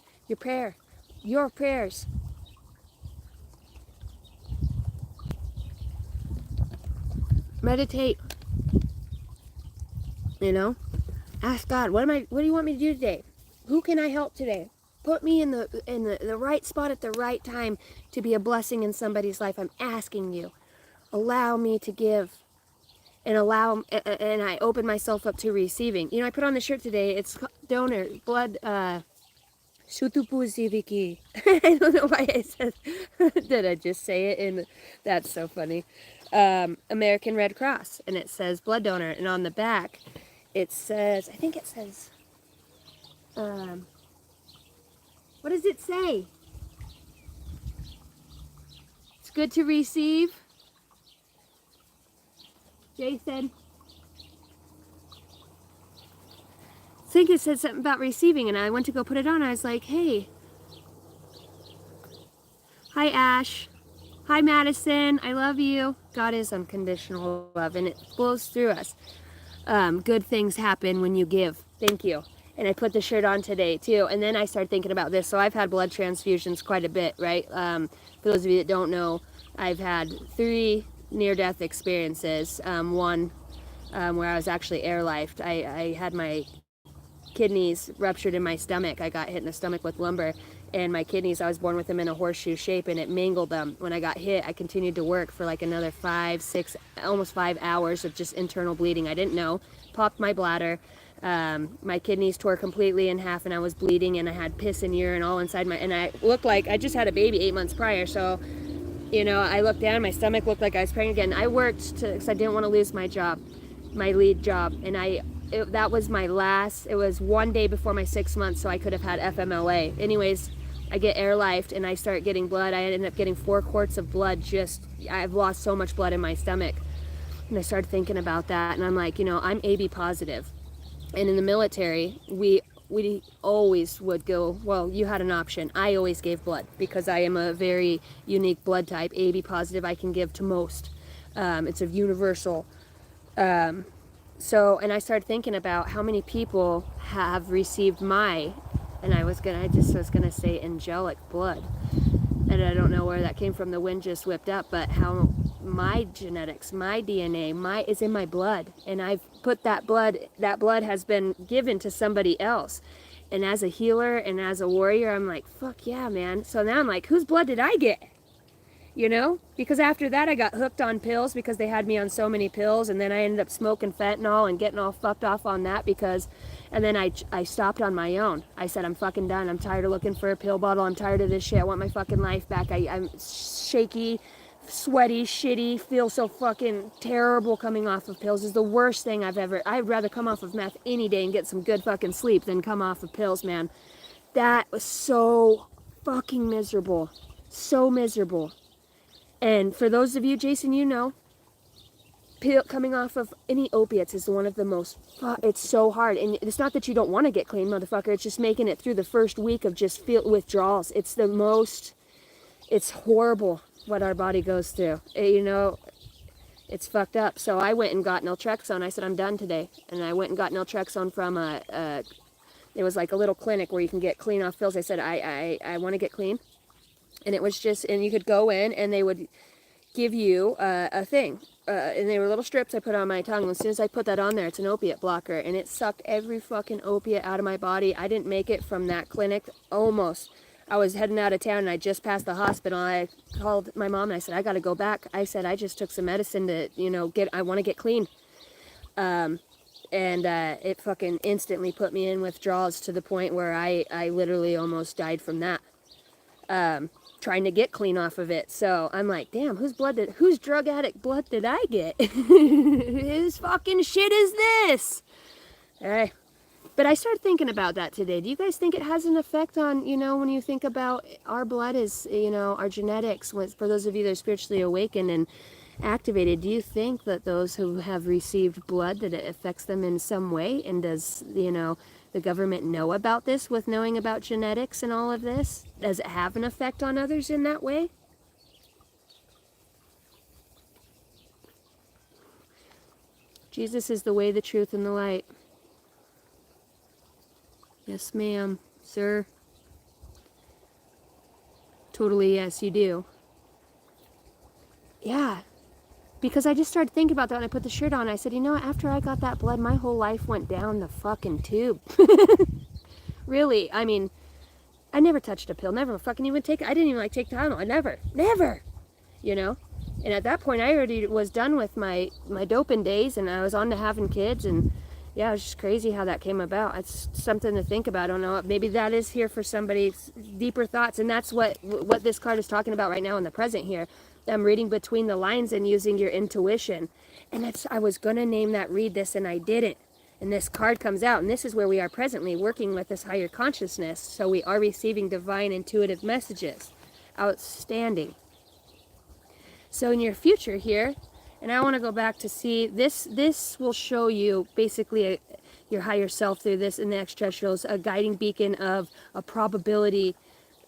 Your prayers. Meditate. You know, ask God, what do you want me to do today? Who can I help today? Put me in the right spot at the right time to be a blessing in somebody's life. I'm asking you. Allow me to give. And I open myself up to receiving. You know, I put on the shirt today. It's donor, blood, Sutupuziviki. I don't know why I said, did I just say it in, that's so funny. American Red Cross. And it says blood donor. And on the back, it says, I think it says, what does it say? It's good to receive. Jason. I think it said something about receiving, and I went to go put it on. I was like, hey. Hi, Ash. Hi, Madison. I love you. God is unconditional love, and it flows through us. Good things happen when you give. Thank you. And I put the shirt on today too. And then I started thinking about this. So I've had blood transfusions quite a bit, right? For those of you that don't know, I've had 3 near-death experiences. One where I was actually airlifed. I had my kidneys ruptured in my stomach. I got hit in the stomach with lumber. And my kidneys, I was born with them in a horseshoe shape, and it mangled them. When I got hit, I continued to work for like another 5, 6, almost 5 hours of just internal bleeding. I didn't know. Popped my bladder. My kidneys tore completely in half, and I was bleeding, and I had piss and urine all inside and I looked like I just had a baby 8 months prior. So, you know, I looked down, my stomach looked like I was pregnant again. I worked because I didn't want to lose my job, my lead job, and that was my last. It was 1 day before my 6 months, so I could have had FMLA. Anyways, I get airlifed, and I start getting blood. I ended up getting 4 quarts of blood. I've lost so much blood in my stomach, and I started thinking about that, and I'm like, you know, I'm AB positive. And in the military, we always would go, well, you had an option. I always gave blood because I am a very unique blood type. AB positive, I can give to most. It's a universal. And I started thinking about how many people have received and I just was gonna say angelic blood. And I don't know where that came from. The wind just whipped up, but how my genetics, my DNA, is in my blood, and I've put that blood has been given to somebody else. And as a healer and as a warrior, I'm like, fuck yeah, man. So now I'm like, whose blood did I get? You know, because after that I got hooked on pills because they had me on so many pills, and then I ended up smoking fentanyl and getting all fucked off on that and then I stopped on my own. I said, I'm fucking done. I'm tired of looking for a pill bottle. I'm tired of this shit. I want my fucking life back. I'm shaky, sweaty, shitty, feel so fucking terrible coming off of pills. Is the worst thing I'd rather come off of meth any day and get some good fucking sleep than come off of pills, man. That was so fucking miserable. So miserable. And for those of you, Jason, you know, coming off of any opiates is one of the most, it's so hard. And it's not that you don't want to get clean, motherfucker. It's just making it through the first week of just withdrawals. It's the most, it's horrible what our body goes through. You know, it's fucked up. So I went and got naltrexone. I said, I'm done today. And I went and got naltrexone from it was like a little clinic where you can get clean off pills. I said, I want to get clean. And it was just, and you could go in and they would give you a thing. And they were little strips I put on my tongue. As soon as I put that on there, it's an opiate blocker. And it sucked every fucking opiate out of my body. I didn't make it from that clinic. Almost. I was heading out of town and I just passed the hospital. I called my mom and I said, I got to go back. I said, I just took some medicine to, you know, I want to get clean. And it fucking instantly put me in withdrawals to the point where I literally almost died from that. Trying to get clean off of it. So I'm like, damn, whose drug addict blood did I get? Whose fucking shit is this? Alright. But I started thinking about that today. Do you guys think it has an effect on, you know, when you think about our blood is, you know, our genetics, for those of you that are spiritually awakened and activated, do you think that those who have received blood, that it affects them in some way? And does, you know, the government know about this with knowing about genetics and all of this? Does it have an effect on others in that way? Jesus is the way, the truth, and the light. Yes, ma'am, sir. Totally, yes, you do. Yeah. Because I just started thinking about that when I put the shirt on. I said, you know, after I got that blood, my whole life went down the fucking tube. Really, I mean, I never touched a pill, never fucking even I didn't even like take Tylenol. I never, you know. And at that point, I already was done with my doping days, and I was on to having kids, and yeah, it was just crazy how that came about. It's something to think about. I don't know. Maybe that is here for somebody's deeper thoughts, and that's what this card is talking about right now in the present here. I'm reading between the lines and using your intuition. And I was going to name that read this, and I didn't. And this card comes out, and this is where we are presently working with this higher consciousness. So we are receiving divine intuitive messages. Outstanding. So in your future here, and I want to go back to see, this will show you basically your higher self through this in the extraterrestrials, a guiding beacon of a probability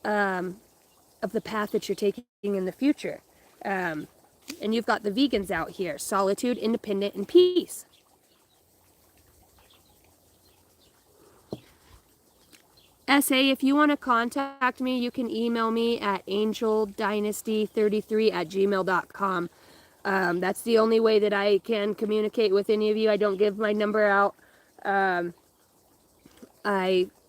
of the path that you're taking in the future. And you've got the vegans out here: solitude, independent, and peace. SA, if you want to contact me, you can email me at angeldynasty33@gmail.com. That's the only way that I can communicate with any of you. I don't give my number out. So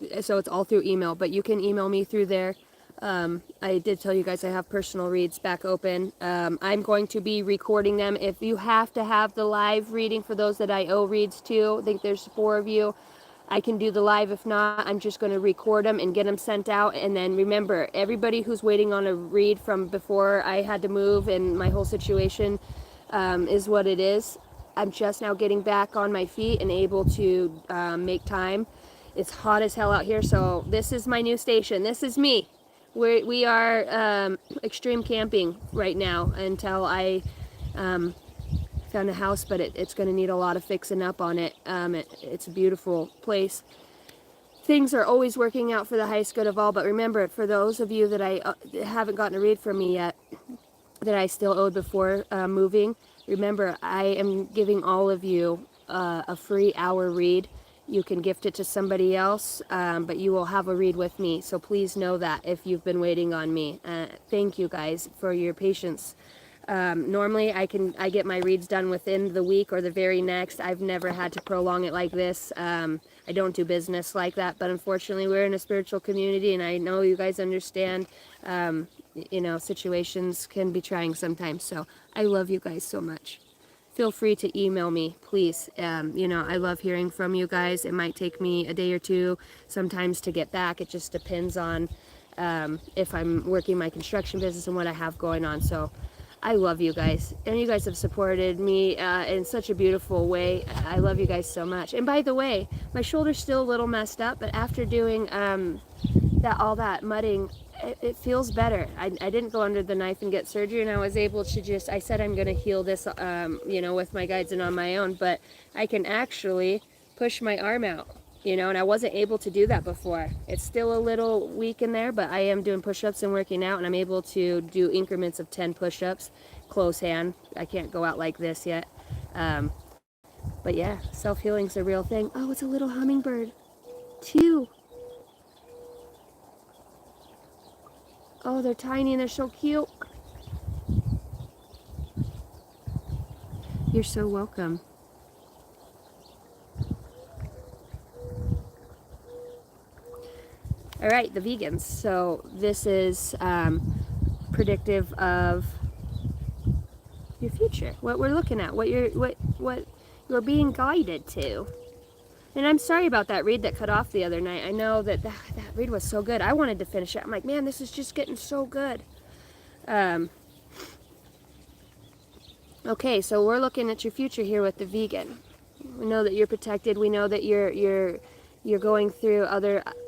it's all through email, but you can email me through there. I did tell you guys I have personal reads back open. I'm going to be recording them. If you have to have the live reading for those that I owe reads to, I think there's 4 of you, I can do the live. If not, I'm just going to record them and get them sent out. And then remember, everybody who's waiting on a read from before I had to move and my whole situation is what it is. I'm just now getting back on my feet and able to make time. It's hot as hell out here, so this is my new station. This is me. We are extreme camping right now until I found a house, but it's going to need a lot of fixing up on it. It's a beautiful place. Things are always working out for the highest good of all, but remember, for those of you that I haven't gotten a read from me yet, that I still owed before moving, remember, I am giving all of you a free hour read. You can gift it to somebody else, but you will have a read with me. So please know that if you've been waiting on me. Thank you guys for your patience. Normally I get my reads done within the week or the very next. I've never had to prolong it like this. I don't do business like that, but unfortunately we're in a spiritual community, and I know you guys understand, you know, situations can be trying sometimes. So I love you guys so much. Feel free to email me, please. You know, I love hearing from you guys. It might take me a day or two sometimes to get back. It just depends on if I'm working my construction business and what I have going on. So I love you guys. And you guys have supported me in such a beautiful way. I love you guys so much. And by the way, my shoulder's still a little messed up, but after doing all that mudding it feels better. I didn't go under the knife and get surgery, and I was able to just, I said I'm going to heal this, you know, with my guides and on my own, but I can actually push my arm out, you know, and I wasn't able to do that before. It's still a little weak in there, but I am doing push-ups and working out, and I'm able to do increments of 10 push-ups, close hand. I can't go out like this yet. But yeah, self-healing's a real thing. Oh, it's a little hummingbird. 2. Oh, they're tiny and they're so cute. You're so welcome. All right, the vegans. So this is predictive of your future. What we're looking at. What you're being guided to. And I'm sorry about that read that cut off the other night. I know that read was so good. I wanted to finish it. I'm like, man, this is just getting so good. Okay, so we're looking at your future here with the vegan. We know that you're protected. We know that you're going through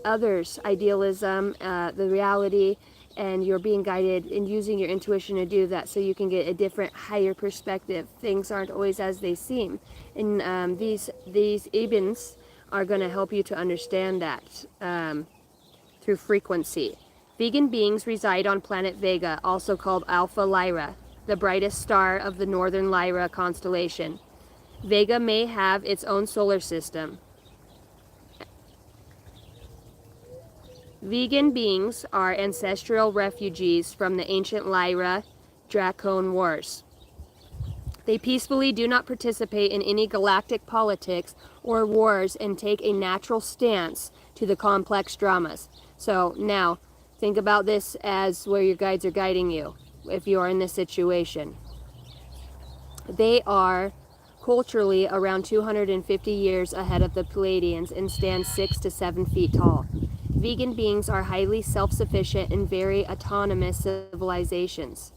others' idealism, the reality, and you're being guided and using your intuition to do that, so you can get a different, higher perspective. Things aren't always as they seem, and these Ebons are going to help you to understand that through frequency. Vegan beings reside on planet Vega, also called Alpha Lyra, the brightest star of the northern Lyra constellation. Vega may have its own solar system. Vegan beings are ancestral refugees from the ancient Lyra Dracone Wars. They peacefully do not participate in any galactic politics or wars and take a natural stance to the complex dramas. So now, think about this as where your guides are guiding you, if you are in this situation. They are culturally around 250 years ahead of the Pleiadians and stand 6 to 7 feet tall. Vegan beings are highly self-sufficient and very autonomous civilizations.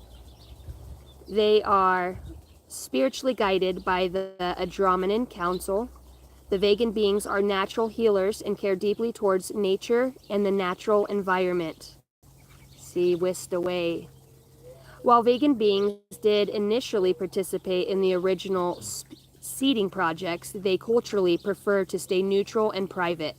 They are spiritually guided by the Andromedan Council. The vegan beings are natural healers and care deeply towards nature and the natural environment. See, whisked away. While vegan beings did initially participate in the original seeding projects, they culturally prefer to stay neutral and private.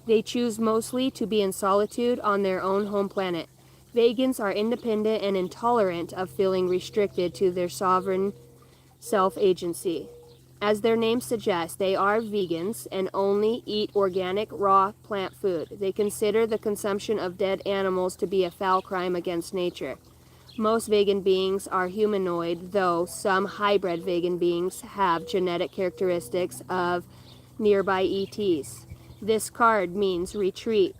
They choose mostly to be in solitude on their own home planet. Vegans are independent and intolerant of feeling restricted to their sovereign self-agency. As their name suggests, they are vegans and only eat organic, raw plant food. They consider the consumption of dead animals to be a foul crime against nature. Most vegan beings are humanoid, though some hybrid vegan beings have genetic characteristics of nearby ETs. This card means retreat,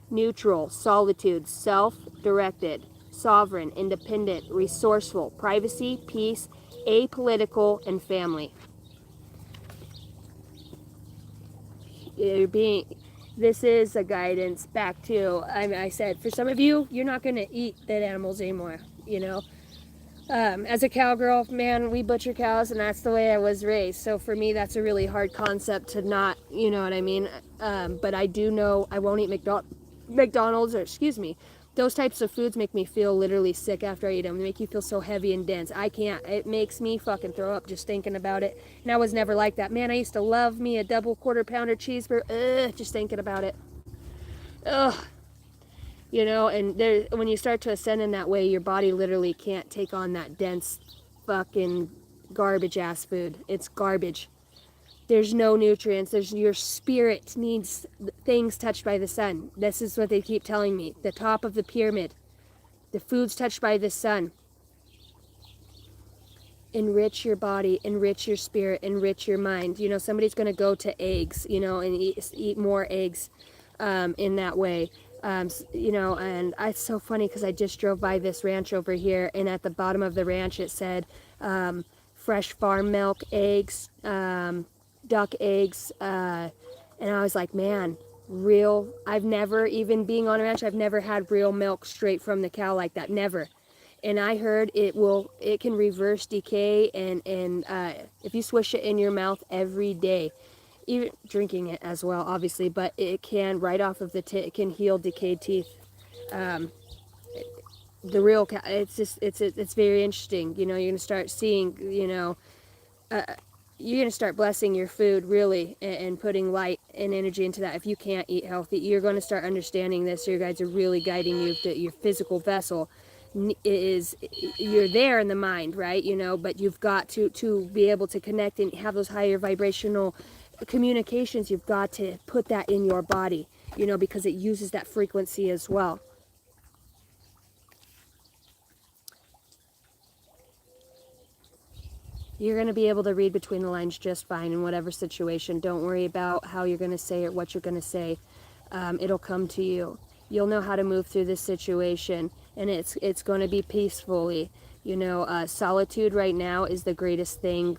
neutral, solitude, self-directed, sovereign, independent, resourceful, privacy, peace, apolitical, and family. This is a guidance back to, I said, for some of you, you're not going to eat dead animals anymore, you know. As a cowgirl, man, we butcher cows, and that's the way I was raised. So for me, that's a really hard concept to not, you know what I mean? But I do know I won't eat McDonald's, or excuse me, those types of foods make me feel literally sick after I eat them. They make you feel so heavy and dense. I can't. It makes me fucking throw up just thinking about it. And I was never like that. Man, I used to love me a double quarter-pounder cheeseburger. Just thinking about it. Ugh. You know, and when you start to ascend in that way, your body literally can't take on that dense fucking garbage-ass food. It's garbage. There's no nutrients. Your spirit needs things touched by the sun. This is what they keep telling me. The top of the pyramid. The food's touched by the sun. Enrich your body, enrich your spirit, enrich your mind. You know, somebody's going to go to eggs, you know, and eat more eggs in that way. You know, and it's so funny because I just drove by this ranch over here, and at the bottom of the ranch it said fresh farm milk, eggs, duck eggs, and I was like, man, real. I've never, even being on a ranch, I've never had real milk straight from the cow like that, never. And I heard it can reverse decay, and if you swish it in your mouth every day, even drinking it as well, obviously, but it can, right off of the it can heal decayed teeth. the real, it's just, it's very interesting. You know, you're going to start seeing, you know, you're going to start blessing your food really, and putting light and energy into that. If you can't eat healthy, you're going to start understanding this. Your guides are really guiding you that your physical vessel is, you're there in the mind, right? You know, but you've got to be able to connect and have those higher vibrational communications. You've got to put that in your body, you know, because it uses that frequency as well. You're going to be able to read between the lines just fine in whatever situation. Don't worry about how you're going to say it, what you're going to say. It'll come to you. You'll know how to move through this situation, and it's going to be peacefully. You know, solitude right now is the greatest thing.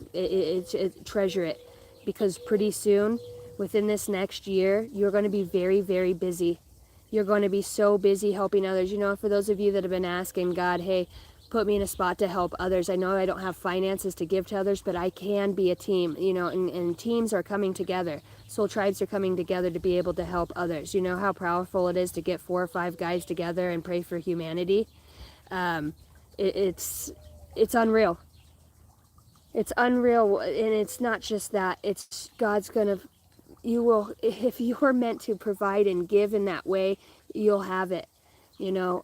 Treasure it, because pretty soon, within this next year, you're going to be very, very busy. You're going to be so busy helping others. You know, for those of you that have been asking God, hey, put me in a spot to help others. I know I don't have finances to give to others, but I can be a team, you know, and teams are coming together. Soul tribes are coming together to be able to help others. You know how powerful it is to get 4 or 5 guys together and pray for humanity? It's unreal. It's unreal, and it's not just that. It's God's gonna, you will, if you're meant to provide and give in that way, you'll have it. You know,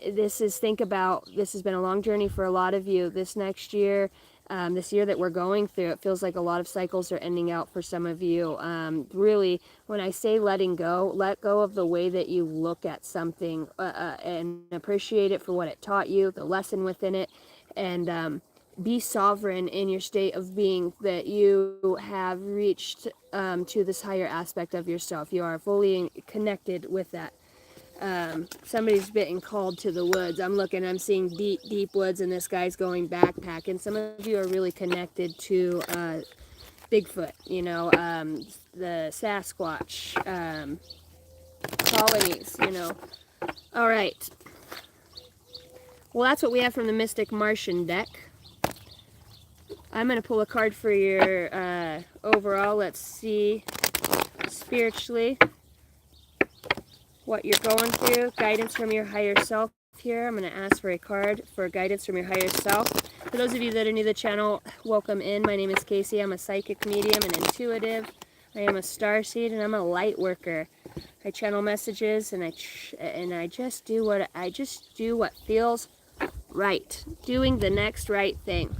this is, think about, this has been a long journey for a lot of you. This next year, this year that we're going through, it feels like a lot of cycles are ending out for some of you. Really, when I say letting go, let go of the way that you look at something, and appreciate it for what it taught you, the lesson within it, and be sovereign in your state of being, that you have reached to this higher aspect of yourself. You are fully connected with that. Somebody's getting called to the woods. I'm seeing deep woods, and this guy's going backpacking. Some of you are really connected to Bigfoot, you know, the Sasquatch colonies, you know. All right. Well, that's what we have from the Mystic Martian deck. I'm going to pull a card for your overall. Let's see spiritually what you're going through. Guidance from your higher self here. I'm going to ask for a card for guidance from your higher self. For those of you that are new to the channel, welcome in. My name is Casey. I'm a psychic medium and intuitive. I am a starseed, and I'm a light worker. I channel messages, and I just do what feels right. Doing the next right thing.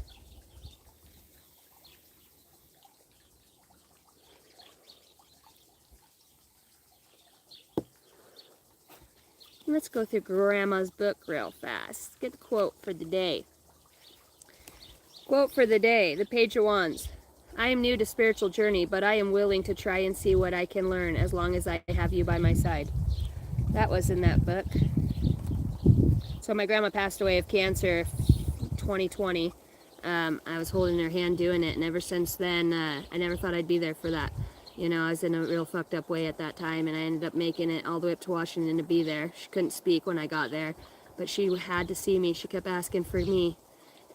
Let's go through Grandma's book real fast. Get the quote for the day. Quote for the day, the Page of Wands. I am new to spiritual journey, but I am willing to try and see what I can learn as long as I have you by my side. That was in that book. So my grandma passed away of cancer 2020. I was holding her hand doing it, and ever since then, I never thought I'd be there for that. You know, I was in a real fucked up way at that time, and I ended up making it all the way up to Washington to be there. She couldn't speak when I got there, but she had to see me. She kept asking for me.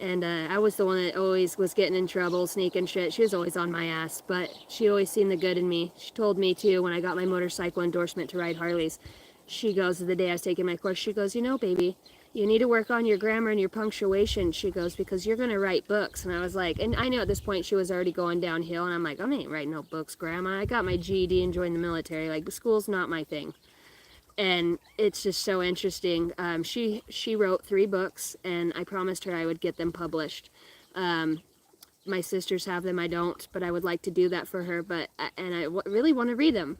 And I was the one that always was getting in trouble, sneaking shit. She was always on my ass, but she always seen the good in me. She told me, too, when I got my motorcycle endorsement to ride Harleys, she goes, the day I was taking my course, she goes, you know, baby, you need to work on your grammar and your punctuation, she goes, because you're going to write books. And I was like, and I knew at this point she was already going downhill, and I'm like, I ain't writing no books, Grandma. I got my GED and joined the military. Like, school's not my thing. And it's just so interesting. She wrote 3 books, and I promised her I would get them published. My sisters have them, I don't, but I would like to do that for her. I really want to read them.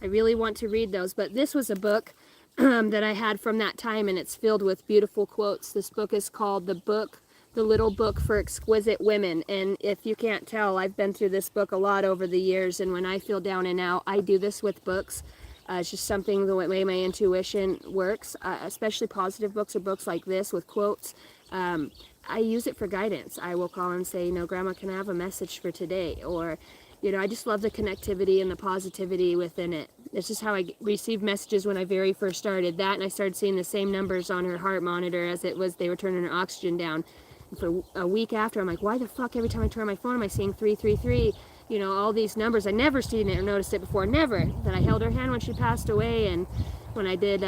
I really want to read those. But this was a book that I had from that time, and it's filled with beautiful quotes. This book is called The Little Book for Exquisite Women. And if you can't tell, I've been through this book a lot over the years, and when I feel down and out, I do this with books. It's just something, the way my intuition works, especially positive books or books like this with quotes. I use it for guidance. I will call and say, you know, Grandma, can I have a message for today? Or, you know, I just love the connectivity and the positivity within it. It's just how I received messages when I very first started that, and I started seeing the same numbers on her heart monitor as it was, they were turning her oxygen down. And for a week after, I'm like, why the fuck every time I turn on my phone am I seeing 333? You know, all these numbers. I never seen it or noticed it before, never. That I held her hand when she passed away, and when I did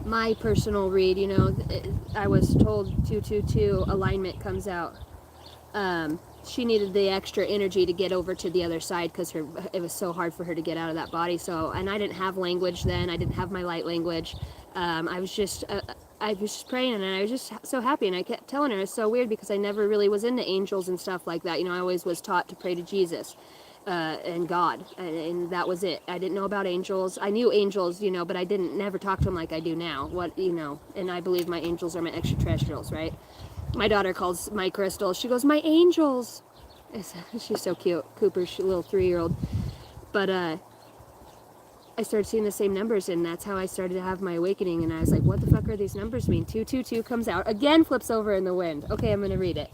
my personal read, you know, I was told 222 alignment comes out. She needed the extra energy to get over to the other side because it was so hard for her to get out of that body. So, and I didn't have language then. I didn't have my light language. I was just praying, and I was just so happy. And I kept telling her, it's so weird because I never really was into angels and stuff like that. You know, I always was taught to pray to Jesus and God, and that was it. I didn't know about angels. I knew angels, you know, but I didn't never talk to them like I do now. What, you know, and I believe my angels are my extraterrestrials, right? My daughter calls my crystals. She goes, my angels. She's so cute. Cooper's little 3-year-old. But I started seeing the same numbers, and that's how I started to have my awakening. And I was like, what the fuck are these numbers mean? 222 comes out. Again, flips over in the wind. Okay, I'm going to read it.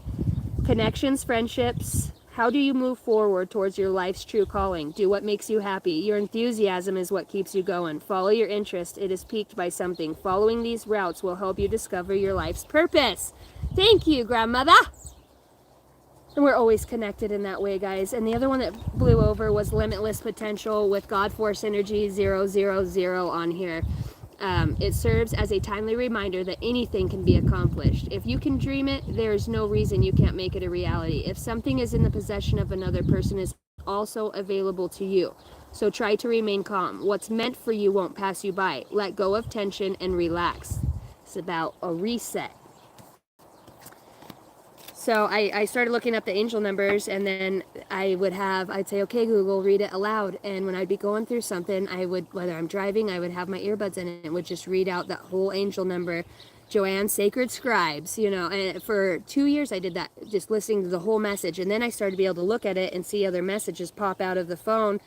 Connections, friendships. How do you move forward towards your life's true calling? Do what makes you happy. Your enthusiasm is what keeps you going. Follow your interest. It is piqued by something. Following these routes will help you discover your life's purpose. Thank you, grandmother. And we're always connected in that way, guys. And the other one that blew over was limitless potential with God Force Energy 000 on here. It serves as a timely reminder that anything can be accomplished. If you can dream it, there is no reason you can't make it a reality. If something is in the possession of another person, is also available to you. So try to remain calm. What's meant for you won't pass you by. Let go of tension and relax. It's about a reset. So I started looking up the angel numbers, and then I'd say, okay, Google, read it aloud. And when I'd be going through something, I would, whether I'm driving, I would have my earbuds in, and it would just read out that whole angel number. Joanne, Sacred Scribes, you know, and for 2 years I did that, just listening to the whole message. And then I started to be able to look at it and see other messages pop out of the phone.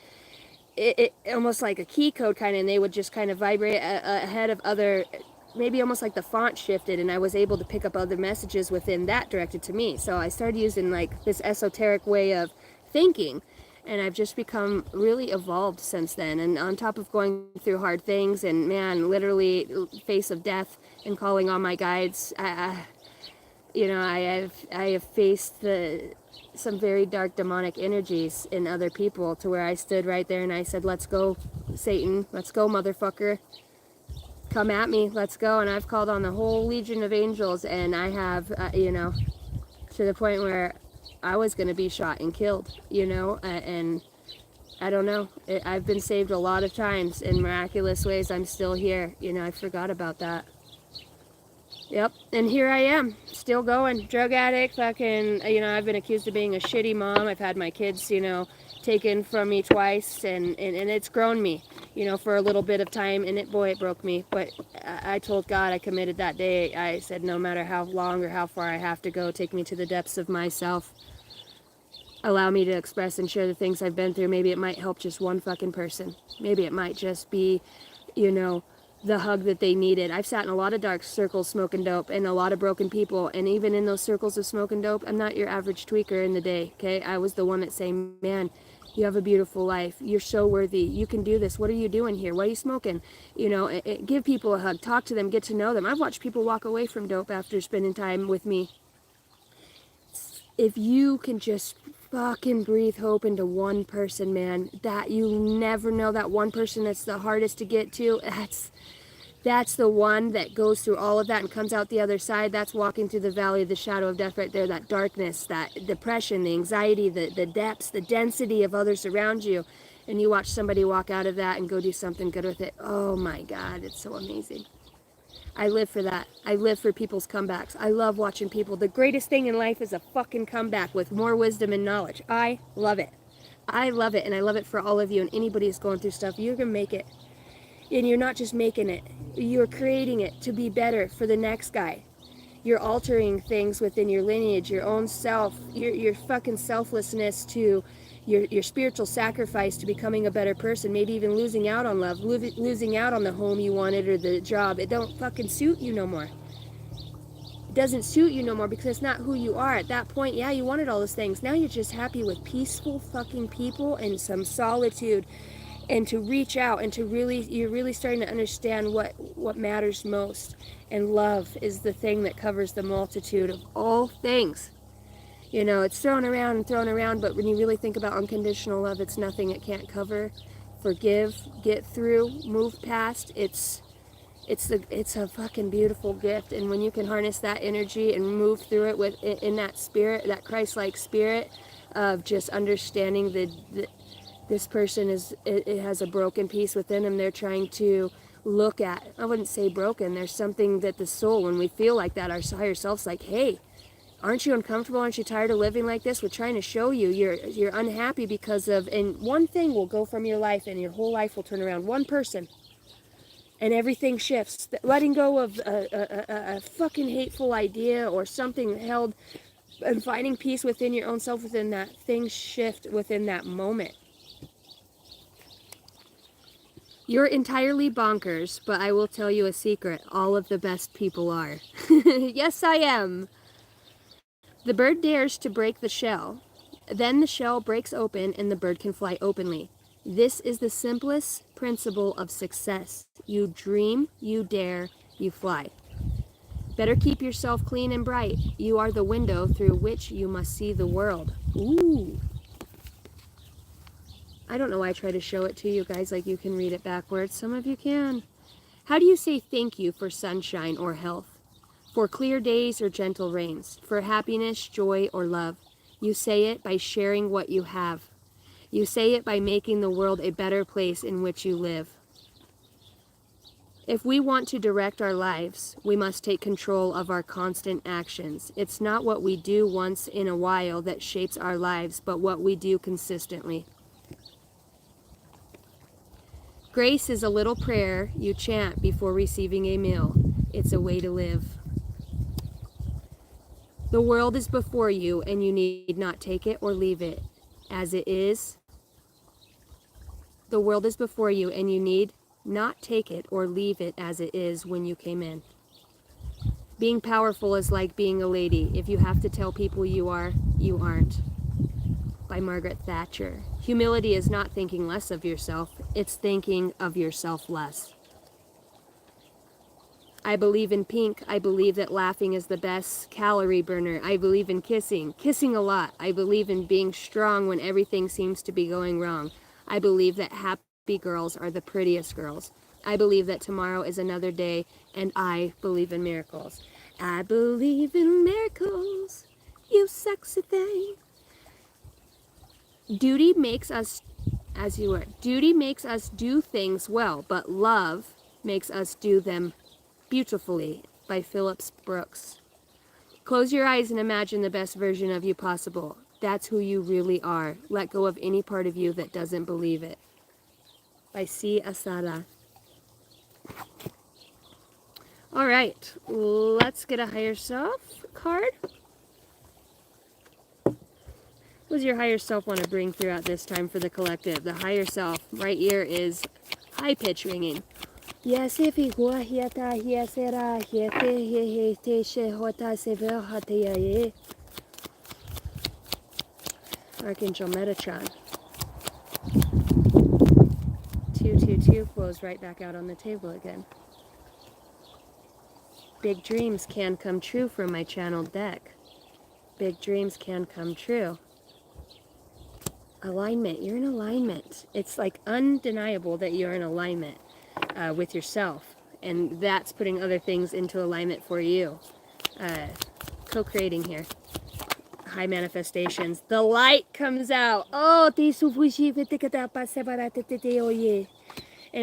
It almost like a key code kind of, and they would just kind of vibrate ahead of other, maybe almost like the font shifted, and I was able to pick up other messages within that directed to me. So I started using like this esoteric way of thinking, and I've just become really evolved since then. And on top of going through hard things and, man, literally face of death and calling on my guides, you know, I have faced some very dark demonic energies in other people, to where I stood right there and I said, let's go, Satan, let's go, motherfucker. Come at me, let's go. And I've called on the whole legion of angels, and I have, you know, to the point where I was going to be shot and killed, you know, and I don't know. I've been saved a lot of times in miraculous ways. I'm still here, you know, I forgot about that. Yep, and here I am, still going, drug addict, fucking, you know, I've been accused of being a shitty mom. I've had my kids, you know, taken from me twice, and it's grown me, you know, for a little bit of time, and it broke me. But I told God, I committed that day, I said, no matter how long or how far I have to go, take me to the depths of myself. Allow me to express and share the things I've been through. Maybe it might help just one fucking person. Maybe it might just be, you know, the hug that they needed. I've sat in a lot of dark circles smoking dope, and a lot of broken people, and even in those circles of smoking dope, I'm not your average tweaker in the day, okay? I was the one that saying, man, you have a beautiful life, you're so worthy, you can do this, what are you doing here, what are you smoking? You know, give people a hug, talk to them, get to know them. I've watched people walk away from dope after spending time with me. If you can just fucking breathe hope into one person, man, that you never know, that one person that's the hardest to get to, that's the one that goes through all of that and comes out the other side. That's walking through the valley of the shadow of death right there, that darkness, that depression, the anxiety, the depths, the density of others around you. And you watch somebody walk out of that and go do something good with it. Oh my God, it's so amazing. I live for that. I live for people's comebacks. I love watching people. The greatest thing in life is a fucking comeback with more wisdom and knowledge. I love it. I love it, and I love it for all of you, and anybody who's going through stuff. You're going to make it. And you're not just making it. You're creating it to be better for the next guy. You're altering things within your lineage, your own self, your fucking selflessness to your spiritual sacrifice to becoming a better person, maybe even losing out on love, losing out on the home you wanted or the job. It don't fucking suit you no more. It doesn't suit you no more because it's not who you are. At that point, yeah, you wanted all those things. Now you're just happy with peaceful fucking people and some solitude, and to reach out and to really, you're really starting to understand what matters most. And love is the thing that covers the multitude of all things. You know, it's thrown around, but when you really think about unconditional love, it's nothing it can't cover, forgive, get through, move past. It's It's a fucking beautiful gift, and when you can harness that energy and move through it with in that spirit, that Christ-like spirit of just understanding the this person it has a broken piece within them. They're trying to look at, I wouldn't say broken, there's something that the soul, when we feel like that, our higher self's like, hey, aren't you uncomfortable? Aren't you tired of living like this? We're trying to show you you're unhappy because of, and one thing will go from your life and your whole life will turn around. One person. And everything shifts. Letting go of a fucking hateful idea or something held, and finding peace within your own self, within that, things shift within that moment. You're entirely bonkers, but I will tell you a secret. All of the best people are. Yes, I am. The bird dares to break the shell. Then the shell breaks open and the bird can fly openly. This is the simplest principle of success. You dream, you dare, you fly. Better keep yourself clean and bright. You are the window through which you must see the world. Ooh. I don't know why I try to show it to you guys like you can read it backwards. Some of you can. How do you say thank you for sunshine or health? For clear days or gentle rains? For happiness, joy, or love? You say it by sharing what you have. You say it by making the world a better place in which you live. If we want to direct our lives, we must take control of our constant actions. It's not what we do once in a while that shapes our lives, but what we do consistently. Grace is a little prayer you chant before receiving a meal. It's a way to live. The world is before you, and you need not take it or leave it as it is. The world is before you, and you need not take it or leave it as it is when you came in. Being powerful is like being a lady. If you have to tell people you are, you aren't. By Margaret Thatcher. Humility is not thinking less of yourself, it's thinking of yourself less. I believe in pink. I believe that laughing is the best calorie burner. I believe in kissing a lot. I believe in being strong when everything seems to be going wrong. I believe that happy girls are the prettiest girls. I believe that tomorrow is another day, and I believe in miracles. I believe in miracles, you sexy thing. Duty makes us, as you were, duty makes us do things well, but love makes us do them beautifully. By Phillips Brooks. Close your eyes and imagine the best version of you possible. That's who you really are. Let go of any part of you that doesn't believe it. By C. Asada. All right, let's get a higher self card. What does your higher self want to bring throughout this time for the collective? The higher self, right ear is high pitch ringing. Archangel Metatron. 222 flows right back out on the table again. Big dreams can come true from my channeled deck. Big dreams can come true. Alignment. You're in alignment. It's like undeniable that you're in alignment with yourself. And that's putting other things into alignment for you. Co-creating here. High manifestations. The light comes out. Oh, and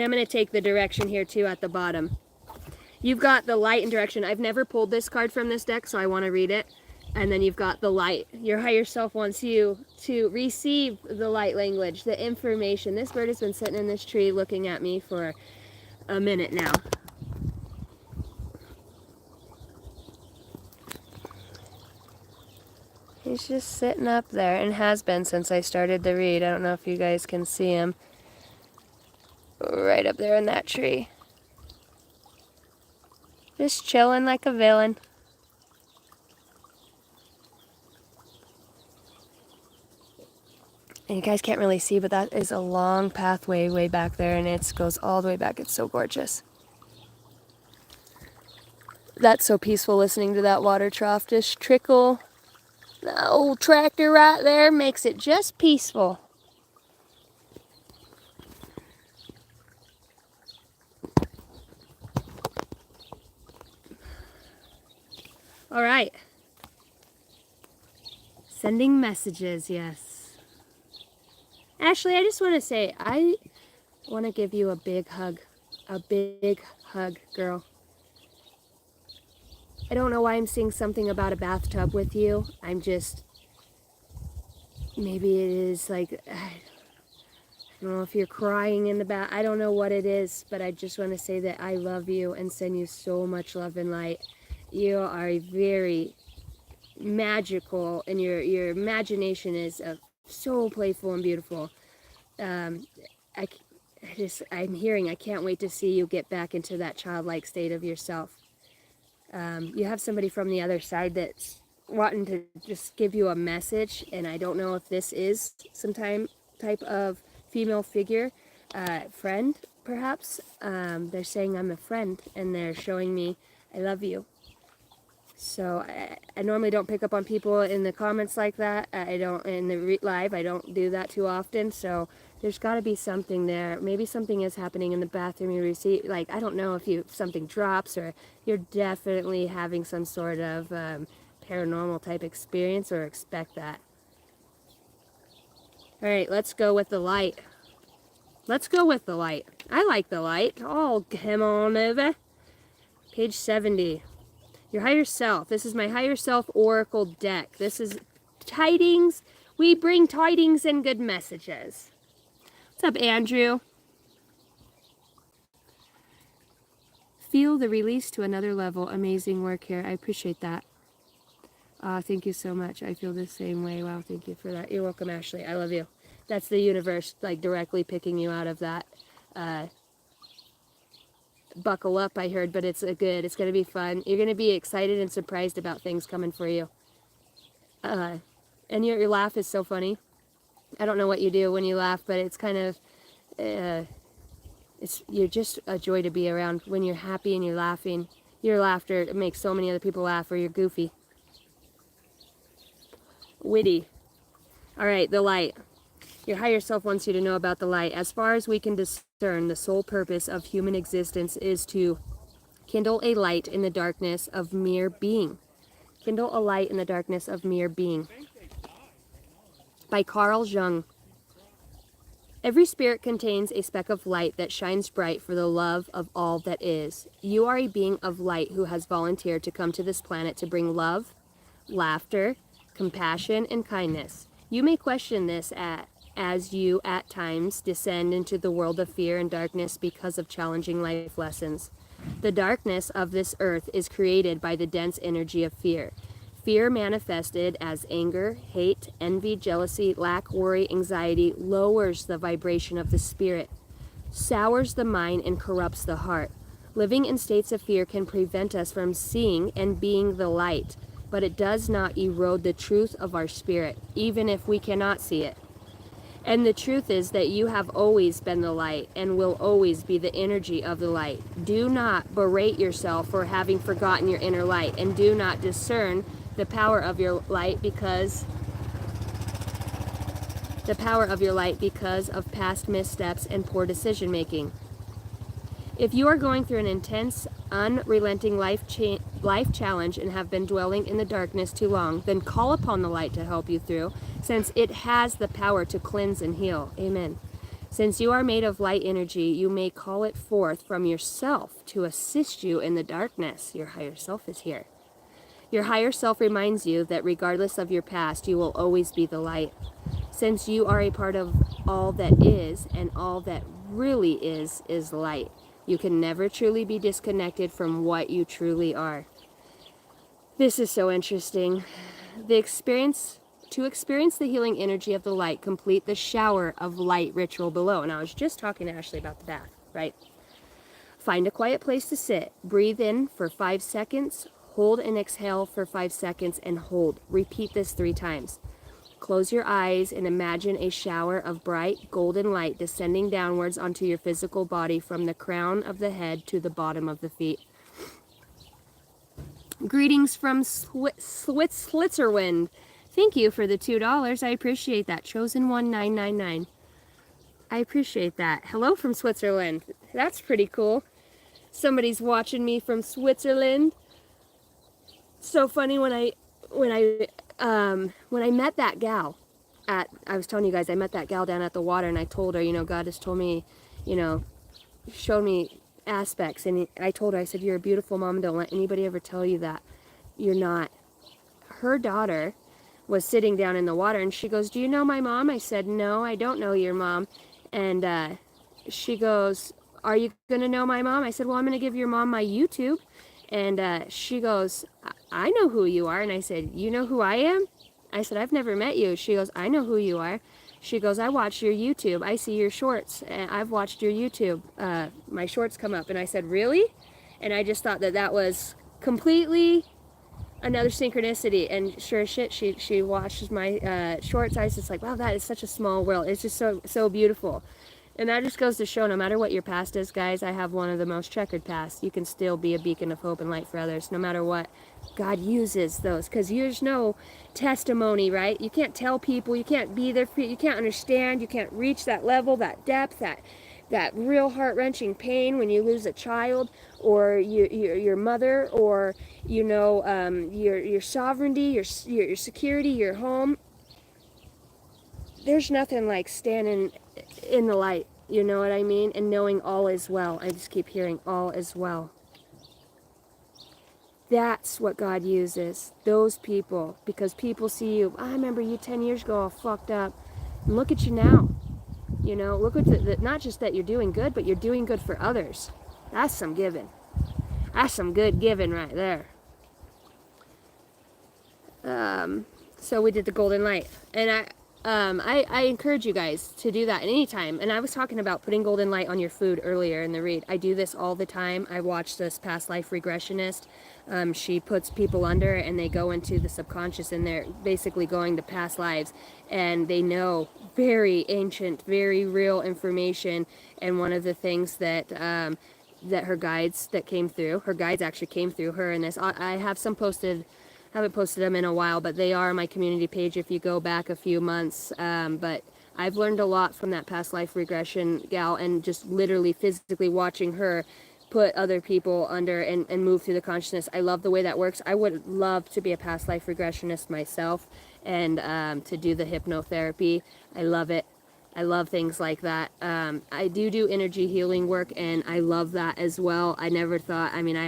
I'm going to take the direction here too at the bottom. You've got the light and direction. I've never pulled this card from this deck, so I want to read it. And then you've got the light. Your higher self wants you to receive the light language, the information. This bird has been sitting in this tree looking at me for a minute now. He's just sitting up there and has been since I started the read. I don't know if you guys can see him. Right up there in that tree. Just chilling like a villain. And you guys can't really see, but that is a long pathway way back there, and it goes all the way back. It's so gorgeous. That's so peaceful listening to that water trough just trickle. The old tractor right there makes it just peaceful. All right. Sending messages, yes. Ashley, I just want to say, I want to give you a big hug. A big hug, girl. I don't know why I'm seeing something about a bathtub with you. I'm just, maybe it is like, I don't know if you're crying in the bath. I don't know what it is, but I just want to say that I love you and send you so much love and light. You are very magical, and your imagination is so playful and beautiful. Um, I, I'm hearing, I can't wait to see you get back into that childlike state of yourself. You have somebody from the other side that's wanting to just give you a message, and I don't know if this is some type of female figure, friend, perhaps. They're saying I'm a friend, and they're showing me I love you. So I normally don't pick up on people in the comments like that. I don't, in the live, I don't do that too often. So there's got to be something there. Maybe something is happening in the bathroom you receive. Like, I don't know if something drops, or you're definitely having some sort of paranormal type experience, or expect that. All right, let's go with the light. Let's go with the light. I like the light. Oh, come on over. Page 70. Your higher self. This is my higher self oracle deck. This is tidings. We bring tidings and good messages. What's up, Andrew? Feel the release to another level. Amazing work here. I appreciate that. Thank you so much. I feel the same way. Wow, thank you for that. You're welcome, Ashley. I love you. That's the universe, like, directly picking you out of that. Buckle up, I heard, but it's good. It's going to be fun. You're going to be excited and surprised about things coming for you. And your laugh is so funny. I don't know what you do when you laugh, but it's kind of, you're just a joy to be around. When you're happy and you're laughing, your laughter makes so many other people laugh, or you're goofy. Witty. All right, the light. Your higher self wants you to know about the light. As far as we can discern, the sole purpose of human existence is to kindle a light in the darkness of mere being. Kindle a light in the darkness of mere being. By Carl Jung. Every spirit contains a speck of light that shines bright for the love of all that is. You are a being of light who has volunteered to come to this planet to bring love, laughter, compassion, and kindness. You may question this as you at times descend into the world of fear and darkness because of challenging life lessons. The darkness of this earth is created by the dense energy of fear. Fear manifested as anger, hate, envy, jealousy, lack, worry, anxiety lowers the vibration of the spirit, sours the mind, and corrupts the heart. Living in states of fear can prevent us from seeing and being the light, but it does not erode the truth of our spirit, even if we cannot see it. And the truth is that you have always been the light and will always be the energy of the light. Do not berate yourself for having forgotten your inner light, and do not discern the power of your light because of past missteps and poor decision making. If you are going through an intense, unrelenting life challenge and have been dwelling in the darkness too long, then call upon the light to help you through, since it has the power to cleanse and heal. Amen. Since you are made of light energy, you may call it forth from yourself to assist you in the darkness. Your higher self is here. Your higher self reminds you that regardless of your past, you will always be the light. Since you are a part of all that is, and all that really is light. You can never truly be disconnected from what you truly are. This is so interesting. To experience the healing energy of the light, complete the shower of light ritual below. And I was just talking to Ashley about the bath, right? Find a quiet place to sit. Breathe in for 5 seconds. Hold and exhale for 5 seconds and hold. Repeat this 3 times. Close your eyes and imagine a shower of bright golden light descending downwards onto your physical body from the crown of the head to the bottom of the feet. Greetings from Switzerland. Thank you for the $2. I appreciate that. Chosen 1999. I appreciate that. Hello from Switzerland. That's pretty cool. Somebody's watching me from Switzerland. so funny when I met that gal I was telling you guys, I met that gal down at the water, and I told her, you know, God has told me, you know, showed me aspects, and I told her, I said, you're a beautiful mom, don't let anybody ever tell you that you're not. Her daughter was sitting down in the water, and she goes, do you know my mom? I said, no, I don't know your mom. And she goes, are you gonna know my mom? I said, well, I'm gonna give your mom my YouTube. And she goes, I know who you are. And I said, you know who I am? I said, I've never met you. She goes, I know who you are. She goes, I watch your YouTube. I see your shorts. And I've watched your YouTube. My shorts come up. And I said, really? And I just thought that that was completely another synchronicity. And sure as shit, she watches my shorts. I was just like, wow, that is such a small world. It's just so beautiful. And that just goes to show, no matter what your past is, guys, I have one of the most checkered pasts. You can still be a beacon of hope and light for others, no matter what. God uses those, because there's no testimony, right? You can't tell people, you can't be there for you, you can't understand, you can't reach that level, that depth, that real heart-wrenching pain when you lose a child, or your mother, or, you know, your sovereignty, your security, your home. There's nothing like standing in the light, you know what I mean? And knowing all is well. I just keep hearing all is well. That's what God uses, those people, because people see you. I remember you 10 years ago all fucked up. And look at you now. You know, look at not just that you're doing good, but you're doing good for others. That's some giving. That's some good giving right there. So we did the golden light. And I encourage you guys to do that at any time. And I was talking about putting golden light on your food earlier in the read. I do this all the time. I watch this past life regressionist. She puts people under and they go into the subconscious, and they're basically going to past lives, and they know very ancient, very real information. And one of the things that that her guides actually came through her, and this I have some posted. Haven't posted them in a while, but they are on my community page if you go back a few months. But I've learned a lot from that past life regression gal, and just literally physically watching her put other people under and move through the consciousness. I love the way that works. I would love to be a past life regressionist myself, and to do the hypnotherapy. I love it. I love things like that. I do energy healing work, and I love that as well. I never thought, I mean, I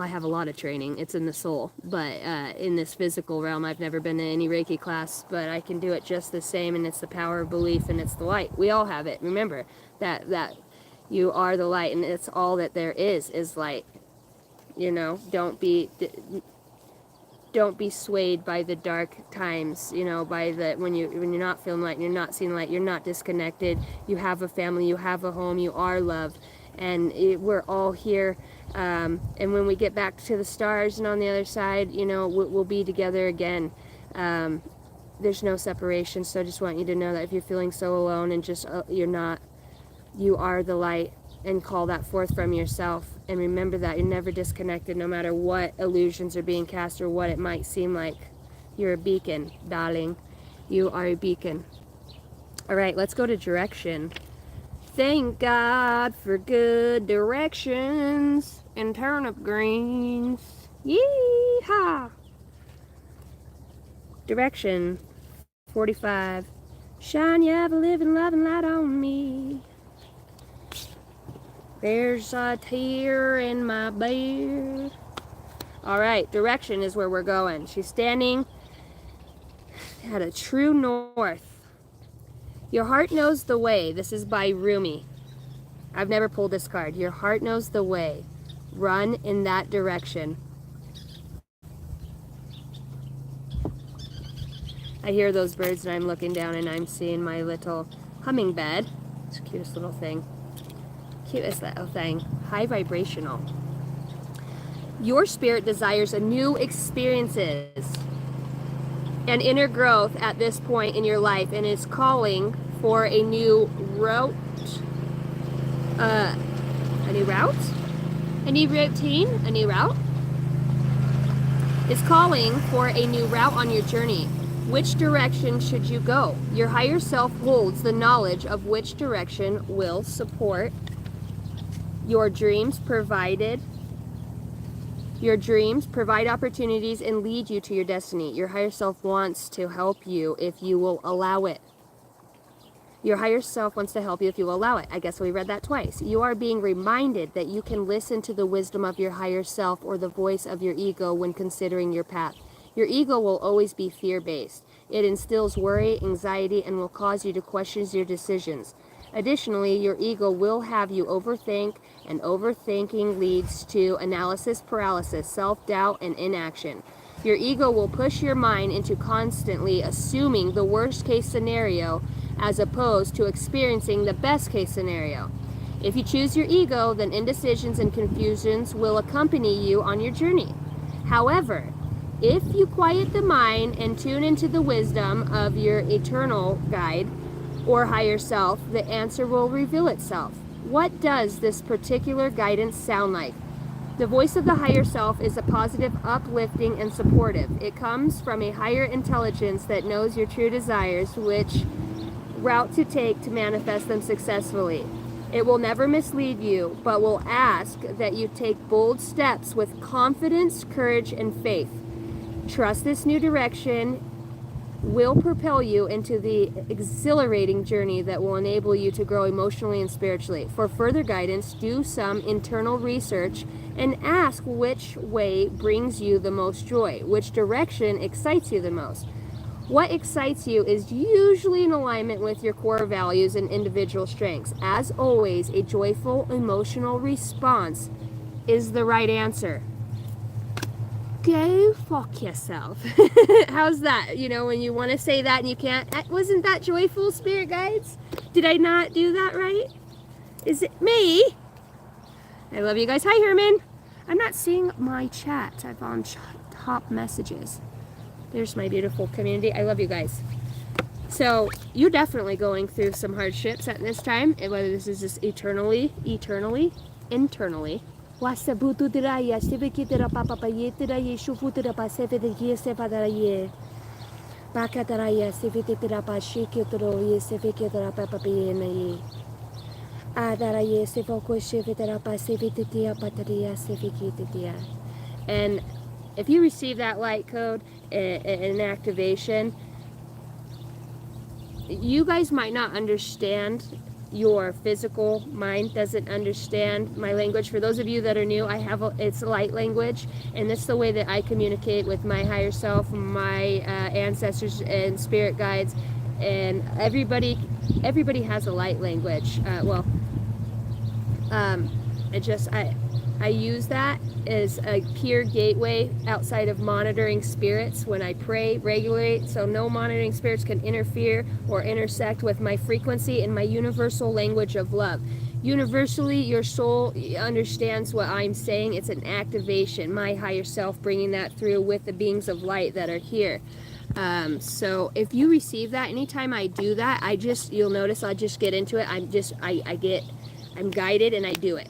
have a lot of training. It's in the soul. But in this physical realm, I've never been in any Reiki class, but I can do it just the same, and it's the power of belief, and it's the light. We all have it. Remember that you are the light, and it's all that there is light. You know, don't be swayed by the dark times, you know, by when you're not feeling light, you're not seeing light, you're not disconnected. You have a family, you have a home, you are loved, and we're all here. And when we get back to the stars and on the other side, you know, we'll be together again. There's no separation. So I just want you to know that if you're feeling so alone and just you're not, you are the light, and call that forth from yourself. And remember that you're never disconnected, no matter what illusions are being cast or what it might seem like. You're a beacon, darling. You are a beacon. All right, let's go to direction. Thank God for good directions and turnip greens. Yee-haw! Direction 45. Shine your ever-living, loving light on me. There's a tear in my beard. All right, direction is where we're going. She's standing at a true north. Your heart knows the way. This is by Rumi. I've never pulled this card. Your heart knows the way. Run in that direction. I hear those birds, and I'm looking down, and I'm seeing my little hummingbird. It's the cutest little thing. Cutest little thing. High vibrational. Your spirit desires a new experiences and inner growth at this point in your life, and is calling for a new route, a new routine, a new route. Is calling for a new route on your journey. Which direction should you go? Your higher self holds the knowledge of which direction will support your dreams, provided your dreams, provide opportunities, and lead you to your destiny. Your higher self wants to help you if you will allow it. Your higher self wants to help you if you will allow it. I guess we read that twice. You are being reminded that you can listen to the wisdom of your higher self or the voice of your ego when considering your path. Your ego will always be fear-based. It instills worry, anxiety, and will cause you to question your decisions. Additionally, your ego will have you overthink, and overthinking leads to analysis paralysis, self-doubt, and inaction. Your ego will push your mind into constantly assuming the worst-case scenario as opposed to experiencing the best-case scenario. If you choose your ego, then indecisions and confusions will accompany you on your journey. However, if you quiet the mind and tune into the wisdom of your eternal guide or higher self, the answer will reveal itself. What does this particular guidance sound like? The voice of the higher self is a positive, uplifting, and supportive. It comes from a higher intelligence that knows your true desires, which route to take to manifest them successfully. It will never mislead you, but will ask that you take bold steps with confidence, courage, and faith. Trust this new direction will propel you into the exhilarating journey that will enable you to grow emotionally and spiritually. For further guidance, do some internal research and ask which way brings you the most joy, which direction excites you the most. What excites you is usually in alignment with your core values and individual strengths. As always, a joyful emotional response is the right answer. Go fuck yourself. How's that? You know, when you want to say that and you can't. Wasn't that joyful, spirit guides? Did I not do that right? Is it me? I love you guys. Hi, Herman. I'm not seeing my chat. I'm on top messages. There's my beautiful community. I love you guys. So, you're definitely going through some hardships at this time, and whether this is just internally. And if you receive that light code and activation, you guys might not understand. Your physical mind doesn't understand my language. For those of you that are new, it's light language, and that's the way that I communicate with my higher self, my ancestors and spirit guides, and everybody has a light language. I use that as a pure gateway outside of monitoring spirits when I pray regularly, so no monitoring spirits can interfere or intersect with my frequency and my universal language of love. Universally, your soul understands what I'm saying. It's an activation, my higher self bringing that through with the beings of light that are here. So if you receive that, anytime I do that, you'll notice I'll just get into it. I'm guided and I do it.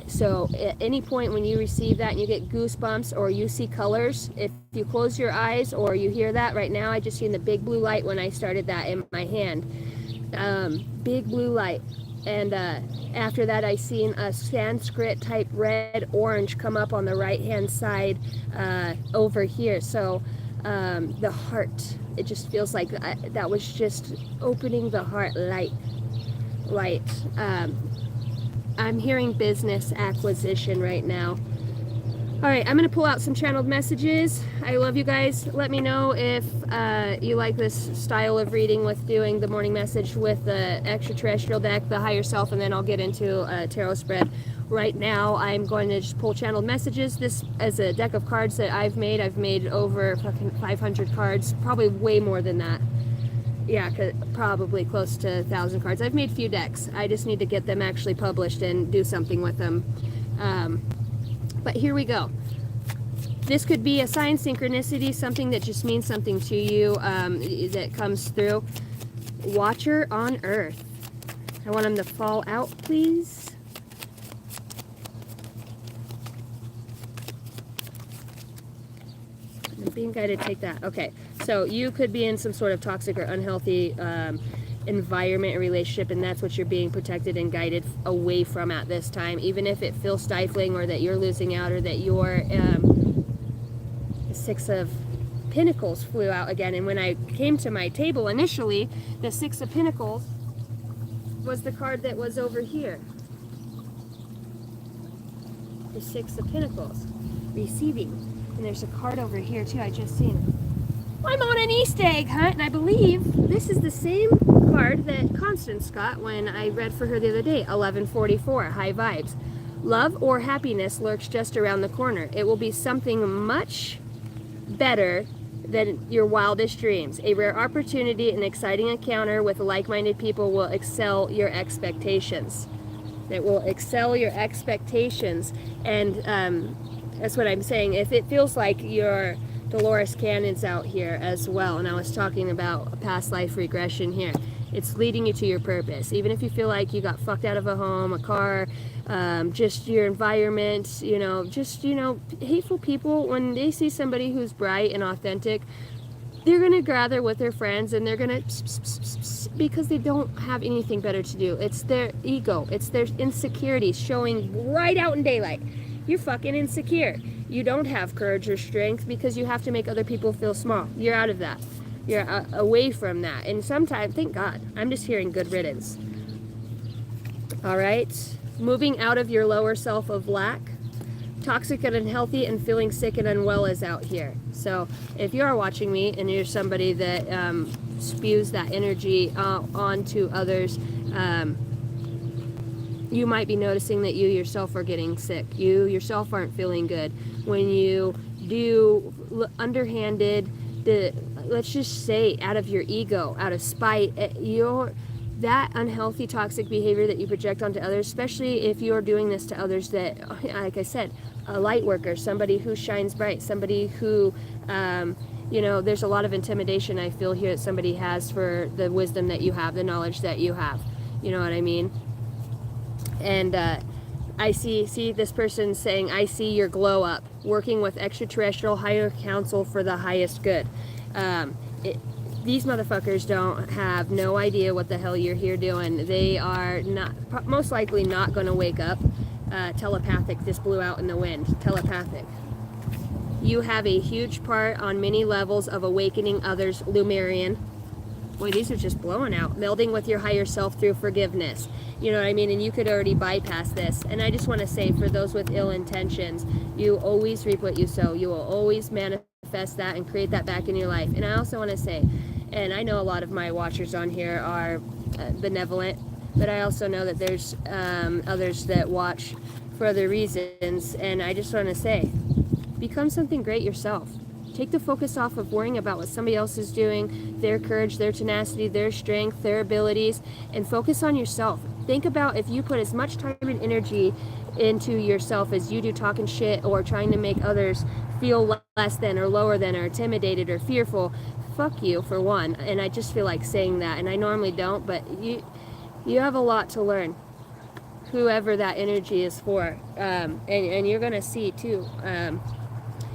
So at any point when you receive that and you get goosebumps or you see colors, if you close your eyes or you hear that right now, I just seen the big blue light when I started that in my hand. Big blue light. And after that, I seen a Sanskrit type red orange come up on the right hand side over here. So the heart, it just feels like that was just opening the heart light. I'm hearing business acquisition right now. Alright, I'm going to pull out some channeled messages. I love you guys. Let me know if you like this style of reading with doing the morning message with the extraterrestrial deck, the higher self, and then I'll get into a tarot spread. Right now, I'm going to just pull channeled messages. This is a deck of cards that I've made. I've made over fucking 500 cards, probably way more than that. Yeah, probably close to 1,000 cards. I've made a few decks. I just need to get them actually published and do something with them. But here we go. This could be a sign, synchronicity, something that just means something to you that comes through. Watcher on Earth. I want them to fall out, please. I'm being guided to take that. Okay, so you could be in some sort of toxic or unhealthy environment and relationship, and that's what you're being protected and guided away from at this time, even if it feels stifling or that you're losing out or that you're the Six of Pentacles flew out again. And when I came to my table initially, the Six of Pentacles was the card that was over here. The Six of Pentacles, receiving. And there's a card over here too, I just seen it. I'm on an Easter egg hunt, and I believe this is the same card that Constance got when I read for her the other day, 1144, High Vibes. Love or happiness lurks just around the corner. It will be something much better than your wildest dreams. A rare opportunity, an exciting encounter with like-minded people will excel your expectations. It will excel your expectations, and that's what I'm saying. If it feels like your Dolores Cannon's out here as well, and I was talking about a past life regression here, it's leading you to your purpose. Even if you feel like you got fucked out of a home, a car, just your environment, hateful people, when they see somebody who's bright and authentic, they're going to gather with their friends and they're going to, because they don't have anything better to do. It's their ego. It's their insecurities showing right out in daylight. You're fucking insecure. You don't have courage or strength because you have to make other people feel small. You're out of that. You're away from that. And sometimes, thank God, I'm just hearing good riddance. All right. Moving out of your lower self of lack. Toxic and unhealthy and feeling sick and unwell is out here. So if you are watching me and you're somebody that spews that energy onto others, you might be noticing that you yourself are getting sick. You yourself aren't feeling good. When you do underhanded, let's just say out of your ego, out of spite, that unhealthy toxic behavior that you project onto others, especially if you're doing this to others that, like I said, a light worker, somebody who shines bright, somebody who, there's a lot of intimidation I feel here that somebody has for the wisdom that you have, the knowledge that you have. You know what I mean? And I see this person saying, I see your glow up, working with extraterrestrial higher council for the highest good. These motherfuckers don't have no idea what the hell you're here doing. They are not, most likely not going to wake up. Telepathic, this blew out in the wind. Telepathic. You have a huge part on many levels of awakening others, Lumerian. Boy, these are just blowing out. Melding with your higher self through forgiveness. You know what I mean? And you could already bypass this. And I just want to say, for those with ill intentions, you always reap what you sow. You will always manifest that and create that back in your life. And I also want to say, and I know a lot of my watchers on here are benevolent, but I also know that there's others that watch for other reasons. And I just want to say, become something great yourself. Take the focus off of worrying about what somebody else is doing, their courage, their tenacity, their strength, their abilities, and focus on yourself. Think about if you put as much time and energy into yourself as you do talking shit or trying to make others feel less than or lower than or intimidated or fearful. Fuck you, for one. And I just feel like saying that, and I normally don't, but you have a lot to learn, whoever that energy is for. And you're going to see, too,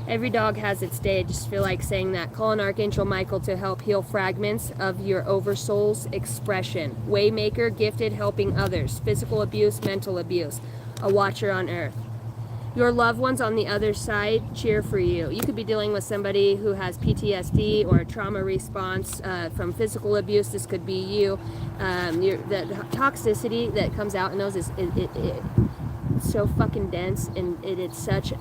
every dog has its day. I just feel like saying that. Call on Archangel Michael to help heal fragments of your oversoul's expression. Waymaker, gifted, helping others. Physical abuse, mental abuse. A watcher on earth. Your loved ones on the other side cheer for you. You could be dealing with somebody who has PTSD or trauma response from physical abuse. This could be you. The toxicity that comes out in those is so fucking dense, and it's such...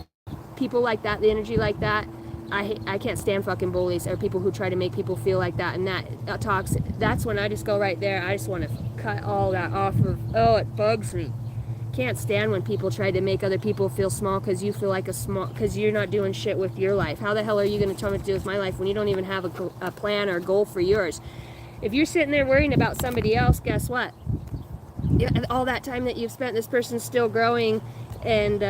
People like that, the energy like that, I can't stand fucking bullies or people who try to make people feel like that, and that toxic. That's when I just go right there. I just want to cut all that off of. Oh, it bugs me. Can't stand when people try to make other people feel small because you feel like because you're not doing shit with your life. How the hell are you going to tell me what to do with my life when you don't even have a plan or goal for yours? If you're sitting there worrying about somebody else, guess what? All that time that you've spent, this person's still growing. And,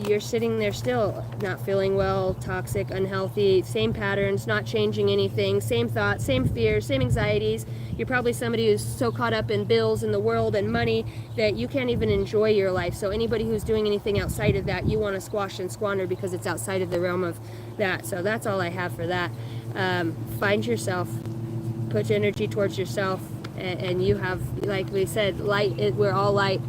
you're sitting there still not feeling well, toxic, unhealthy, same patterns, not changing anything, same thoughts, same fears, same anxieties. You're probably somebody who's so caught up in bills and the world and money that you can't even enjoy your life. So anybody who's doing anything outside of that, you want to squash and squander because it's outside of the realm of that. So that's all I have for that. Find yourself. Put your energy towards yourself. And you have, like we said, light. We're all light.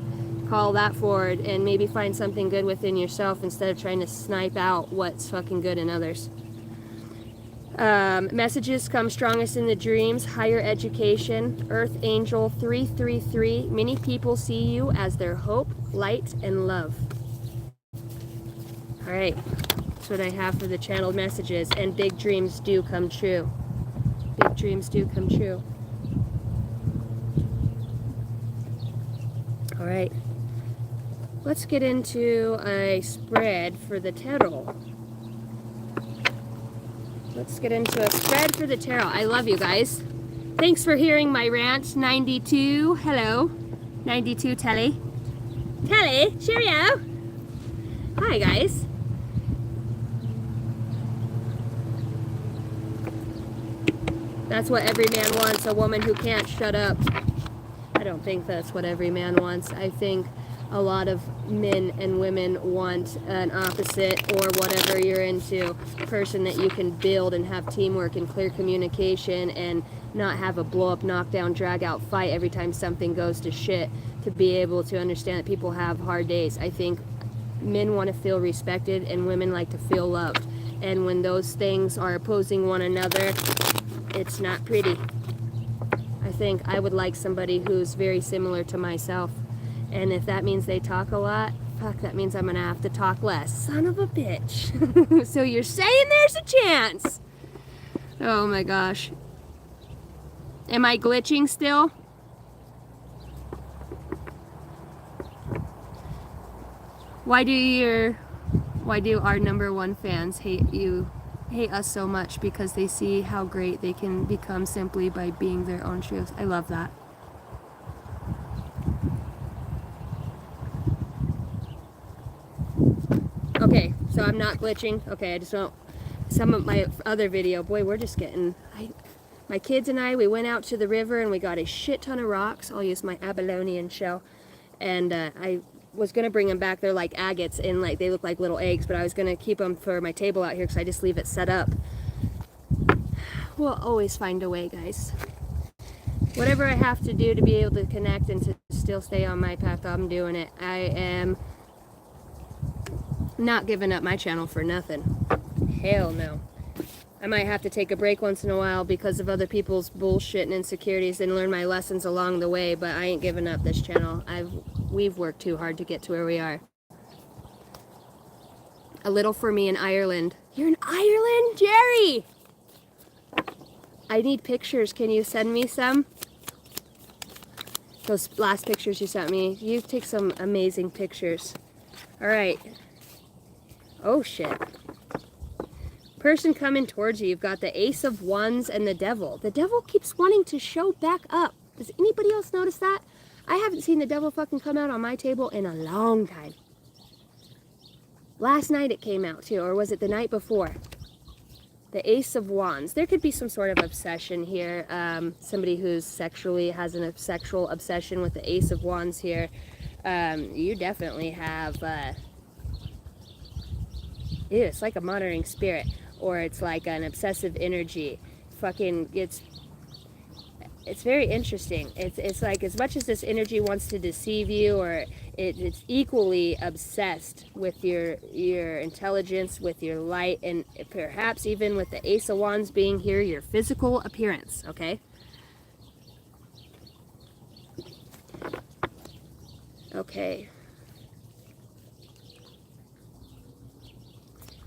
Call that forward and maybe find something good within yourself instead of trying to snipe out what's fucking good in others. Messages come strongest in the dreams. Higher education. Earth Angel 333. Many people see you as their hope, light, and love. Alright. That's what I have for the channeled messages. And big dreams do come true. Big dreams do come true. Alright. Let's get into a spread for the tarot. Let's get into a spread for the tarot. I love you guys. Thanks for hearing my rant, 92. Hello. 92 Telly. Telly, Cherrio. Hi, guys. That's what every man wants, a woman who can't shut up. I don't think that's what every man wants. I think a lot of men and women want an opposite, or whatever you're into, person that you can build and have teamwork and clear communication and not have a blow up, knock down, drag out fight every time something goes to shit, to be able to understand that people have hard days. I think men want to feel respected and women like to feel loved. And when those things are opposing one another, it's not pretty. I think I would like somebody who's very similar to myself. And if that means they talk a lot, fuck, that means I'm gonna have to talk less. Son of a bitch. So you're saying there's a chance? Oh my gosh. Am I glitching still? Why do our number one fans hate us so much? Because they see how great they can become simply by being their own truth. I love that. Okay, so I'm not glitching. Okay, I just don't. Some of my other video, boy, we're just getting. My kids and I, we went out to the river and we got a shit ton of rocks. I'll use my abalone shell, and I was gonna bring them back. They're like agates, and like they look like little eggs, but I was gonna keep them for my table out here because I just leave it set up. We'll always find a way, guys. Whatever I have to do to be able to connect and to still stay on my path, I'm doing it. I am not giving up my channel for nothing. Hell no. I might have to take a break once in a while because of other people's bullshit and insecurities and learn my lessons along the way, but I ain't giving up this channel. We've worked too hard to get to where we are. A little for me in Ireland. You're in Ireland, Jerry? I need pictures. Can you send me some? Those last pictures you sent me. You take some amazing pictures. All right. Oh, shit. Person coming towards you. You've got the Ace of Wands and the Devil. The Devil keeps wanting to show back up. Does anybody else notice that? I haven't seen the Devil fucking come out on my table in a long time. Last night it came out too, or was it the night before? The Ace of Wands. There could be some sort of obsession here. Somebody who's sexually has a sexual obsession with the Ace of Wands here. You definitely have... Ew, it's like a monitoring spirit, or it's like an obsessive energy. Fucking, it's very interesting. It's like, as much as this energy wants to deceive you, or it's equally obsessed with your intelligence, with your light, and perhaps even with the Ace of Wands being here, your physical appearance, okay? Okay.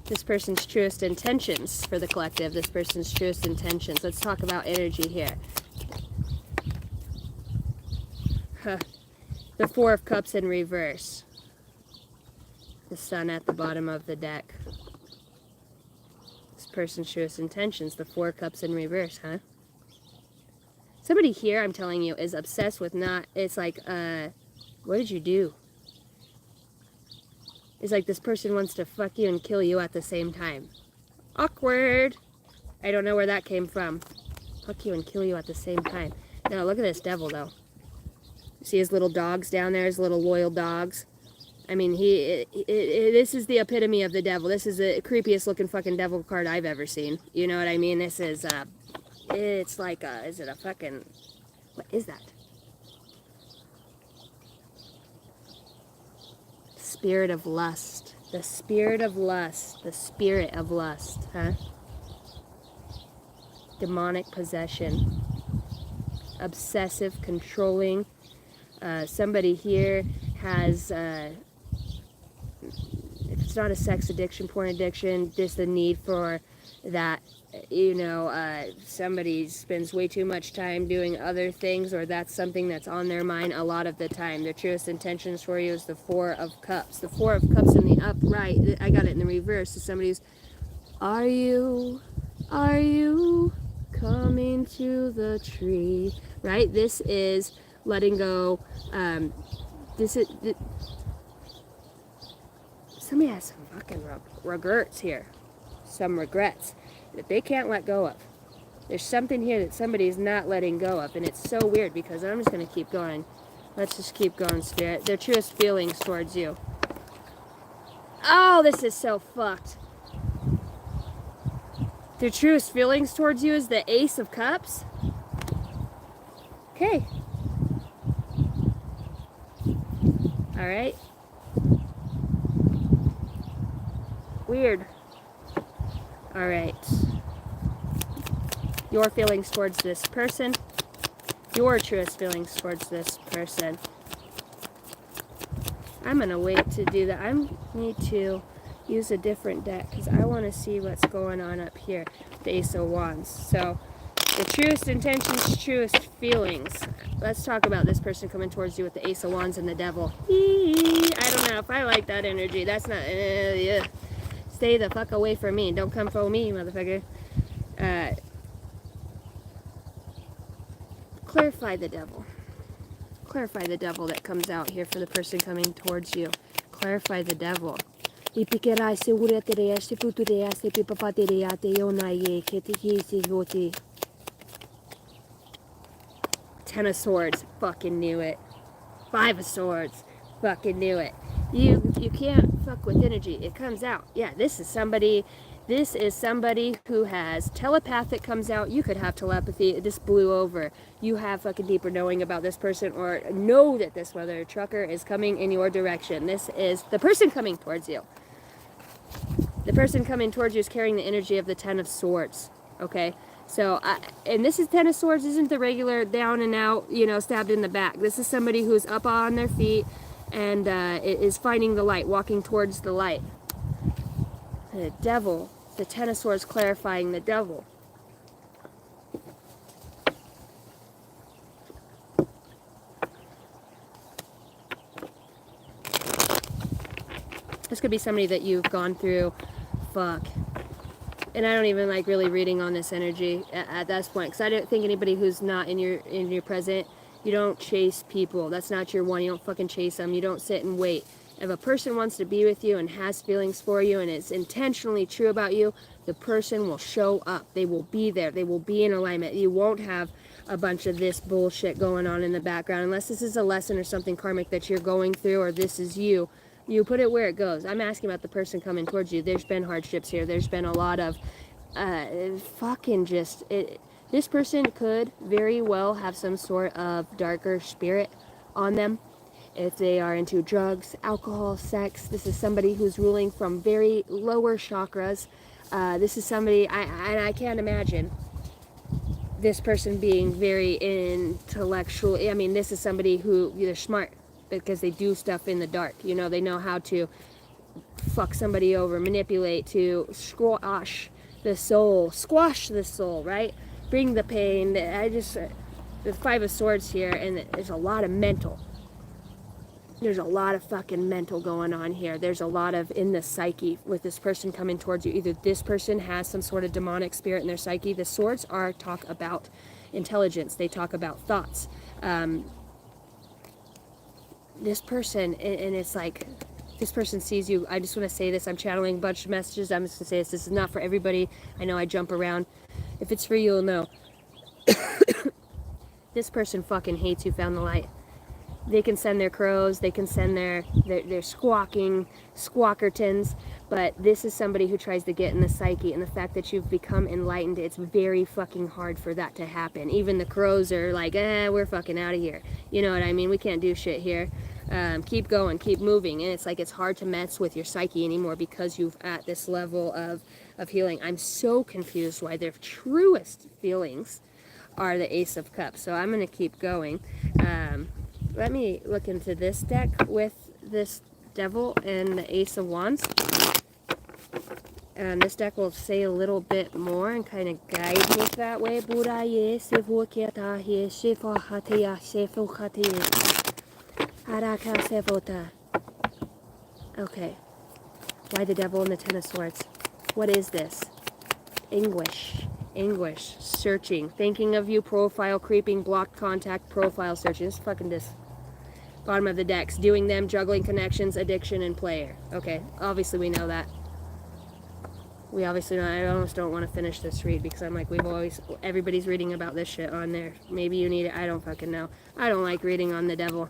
This person's truest intentions for the collective. This person's truest intentions. Let's talk about energy here. The Four of Cups in reverse. The Sun at the bottom of the deck. This person's truest intentions. The Four Cups in reverse, huh? Somebody here, I'm telling you, is obsessed with not... It's like, what did you do? It's like this person wants to fuck you and kill you at the same time. Awkward. I don't know where that came from. Fuck you and kill you at the same time. Now, look at this Devil, though. See his little dogs down there, his little loyal dogs? I mean, this is the epitome of the Devil. This is the creepiest looking fucking Devil card I've ever seen. You know what I mean? This is, it's like is it a fucking What is that? Spirit of lust. The spirit of lust. The spirit of lust, huh? Demonic possession. Obsessive, controlling. Somebody here has, if it's not a sex addiction, porn addiction, just the need for that, you know, somebody spends way too much time doing other things, or that's something that's on their mind a lot of the time. Their truest intentions for you is the Four of Cups. The Four of Cups in the upright, I got it in the reverse. So somebody's, are you coming to the tree? Right? This is letting go. Somebody has some fucking regrets here. Some regrets that they can't let go of. There's something here that somebody's not letting go of, and it's so weird because I'm just going to keep going. Let's just keep going, Spirit. Their truest feelings towards you. Oh, this is so fucked. Their truest feelings towards you is the Ace of Cups. Okay. All right. Weird. All right. Your feelings towards this person. Your truest feelings towards this person. I'm going to wait to do that. I need to use a different deck because I want to see what's going on up here. The Ace of Wands. So, the truest intentions, truest feelings. Let's talk about this person coming towards you with the Ace of Wands and the Devil. I don't know if I like that energy. That's not... yeah. Stay the fuck away from me. Don't come for me, motherfucker. Clarify the Devil. Clarify the Devil that comes out here for the person coming towards you. Clarify the Devil. Ten of Swords. Fucking knew it. Five of Swords. Fucking knew it. You can't fuck with energy. It comes out. Yeah, this is somebody who has telepathic comes out. You could have telepathy. It just blew over. You have fucking deeper knowing about this person, or know that this weather trucker is coming in your direction. This is the person coming towards you. The person coming towards you is carrying the energy of the Ten of Swords. Okay? So, and this is Ten of Swords isn't the regular down and out, you know, stabbed in the back. This is somebody who's up on their feet and is finding the light, walking towards the light. The Devil, the Ten of Swords clarifying the Devil. This could be somebody that you've gone through, fuck. And I don't even like really reading on this energy at this point, because I don't think anybody who's not in your present, you don't chase people. That's not your one. You don't fucking chase them. You don't sit and wait. If a person wants to be with you and has feelings for you and is intentionally true about you, the person will show up. They will be there. They will be in alignment. You won't have a bunch of this bullshit going on in the background, unless this is a lesson or something karmic that you're going through, or this is you. You put it where it goes. I'm asking about the person coming towards you. There's been hardships here. There's been a lot of this person could very well have some sort of darker spirit on them. If they are into drugs, alcohol, sex, this is somebody who's ruling from very lower chakras. This is somebody, I can't imagine this person being very intellectual. I mean, this is somebody who, they're smart because they do stuff in the dark. You know, they know how to fuck somebody over, manipulate, to squash the soul, right? Bring the pain. The Five of Swords here, and there's a lot of mental. There's a lot of fucking mental going on here. There's a lot of in the psyche with this person coming towards you. Either this person has some sort of demonic spirit in their psyche. The swords talk about intelligence. They talk about thoughts. This person, and it's like, this person sees you. I just want to say this. I'm channeling a bunch of messages. I'm just going to say this. This is not for everybody. I know I jump around. If it's for you, you'll know. This person fucking hates you found the light. They can send their crows, they can send their squawking squawkertons, but this is somebody who tries to get in the psyche, and the fact that you've become enlightened, it's very fucking hard for that to happen. Even the crows are like, we're fucking out of here. You know what I mean? We can't do shit here. Keep going, keep moving, and it's like it's hard to mess with your psyche anymore because you've at this level of healing. I'm so confused why their truest feelings are the Ace of Cups, so I'm going to keep going. Let me look into this deck with this Devil and the Ace of Wands. And this deck will say a little bit more and kind of guide me that way. Okay. Why the Devil and the Ten of Swords? What is this? Anguish, searching, thinking of you, profile creeping, blocked contact, profile searching. This fucking this. Bottom of the decks, doing them, juggling connections, addiction, and player. Okay, obviously we know that. We obviously know. I almost don't want to finish this read because I'm like, everybody's reading about this shit on there. Maybe you need it. I don't fucking know. I don't like reading on the Devil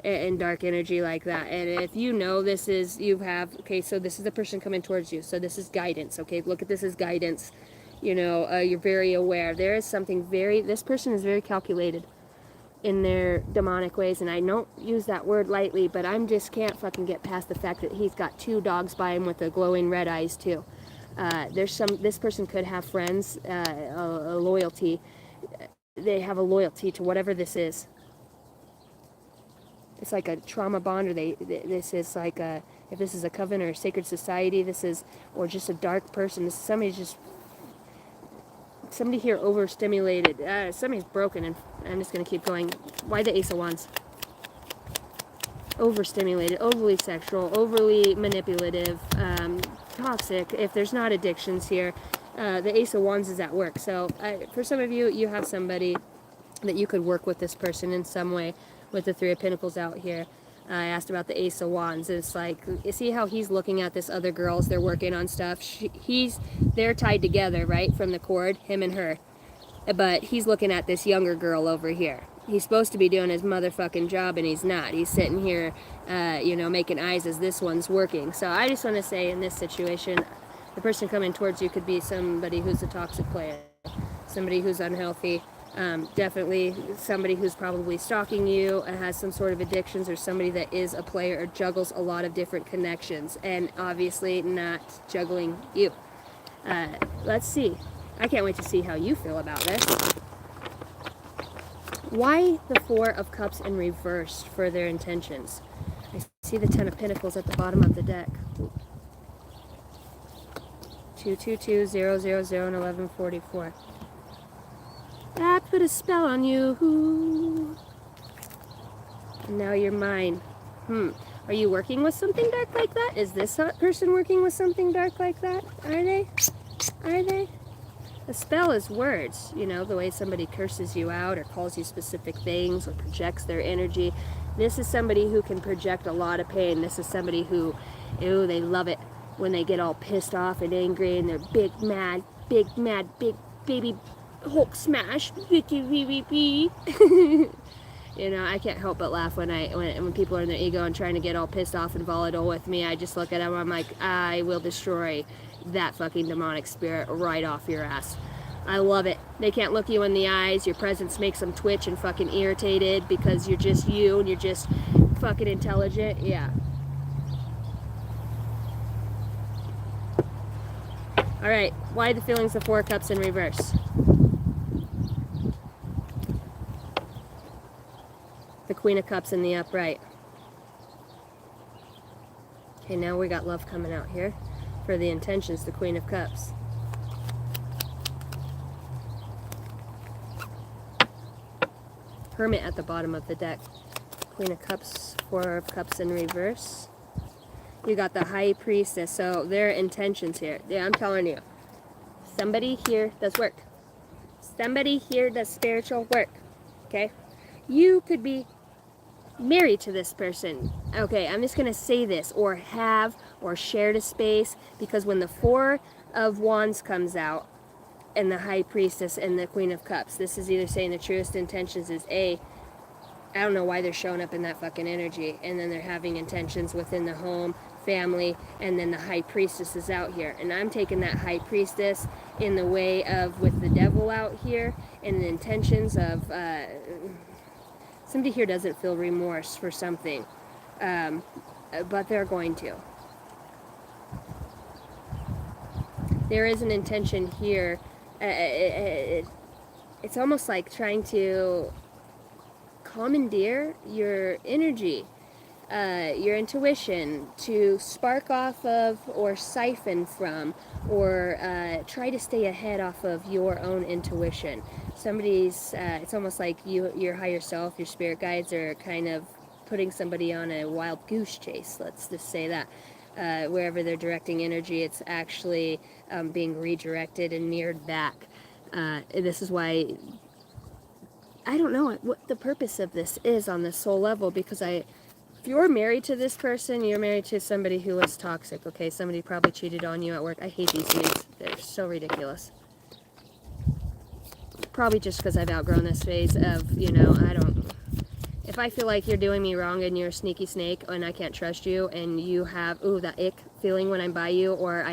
and dark energy like that. And if you know this is, okay, so this is the person coming towards you. So this is guidance, okay? Look at this as guidance. You know, you're very aware. There is something this person is very calculated in their demonic ways, and I don't use that word lightly, but I just can't fucking get past the fact that he's got 2 dogs by him with the glowing red eyes too. This person could have friends, a loyalty. They have a loyalty to whatever this is. It's like a trauma bond, or this is like if this is a coven or a sacred society, or just a dark person. This is somebody here overstimulated. Somebody's broken, and I'm just going to keep going. Why the Ace of Wands? Overstimulated, overly sexual, overly manipulative, toxic. If there's not addictions here, the Ace of Wands is at work. So for some of you, you have somebody that you could work with this person in some way with the Three of Pentacles out here. I asked about the Ace of Wands. It's like, you see how he's looking at this other girl as they're working on stuff? They're tied together, right, from the cord, him and her. But he's looking at this younger girl over here. He's supposed to be doing his motherfucking job, and he's not. He's sitting here, making eyes as this one's working. So I just want to say, in this situation, the person coming towards you could be somebody who's a toxic player, somebody who's unhealthy. Definitely somebody who's probably stalking you and has some sort of addictions, or somebody that is a player or juggles a lot of different connections, and obviously not juggling you. Let's see. I can't wait to see how you feel about this. Why the Four of Cups in reverse for their intentions? I see the Ten of Pentacles at the bottom of the deck. 222 000 and 1144. I put a spell on you. And now you're mine. Are you working with something dark like that? Is this person working with something dark like that? Are they? A spell is words. You know, the way somebody curses you out or calls you specific things or projects their energy. This is somebody who can project a lot of pain. This is somebody who, they love it when they get all pissed off and angry and they're big baby Hulk smash. You know, I can't help but laugh when people are in their ego and trying to get all pissed off and volatile with me. I just look at them, I'm like, I will destroy that fucking demonic spirit right off your ass. I love it. They can't look you in the eyes. Your presence makes them twitch and fucking irritated because you're just you and you're just fucking intelligent. Yeah. Alright, why the feelings of Four Cups in reverse? The Queen of Cups in the upright. Okay, now we got love coming out here. For the intentions, the Queen of Cups. Hermit at the bottom of the deck. Queen of Cups, Four of Cups in reverse. You got the High Priestess. So their intentions here. Yeah, I'm telling you. Somebody here does work. Somebody here does spiritual work. Okay? You could be married to this person. Okay, I'm just going to say this, or shared a space, because when the Four of Wands comes out and the High Priestess and the Queen of Cups, this is either saying the truest intentions is A, I don't know why they're showing up in that fucking energy. And then they're having intentions within the home, family, and then the high priestess is out here. And I'm taking that high priestess in the way of with the devil out here and the intentions of somebody here doesn't feel remorse for something. But they're going to. There is an intention here. It's almost like trying to commandeer your energy, your intuition, to spark off of or siphon from or try to stay ahead off of your own intuition. Somebody's, it's almost like your higher self, your spirit guides are kind of putting somebody on a wild goose chase, let's just say that. Wherever they're directing energy, it's actually being redirected and mirrored back. This is why I don't know what the purpose of this is on this soul level, because if you're married to this person, you're married to somebody who was toxic, okay? Somebody probably cheated on you at work. I hate these dudes. They're so ridiculous. Probably just because I've outgrown this phase of, you know, if I feel like you're doing me wrong and you're a sneaky snake and I can't trust you and you have, that ick feeling when I'm by you, or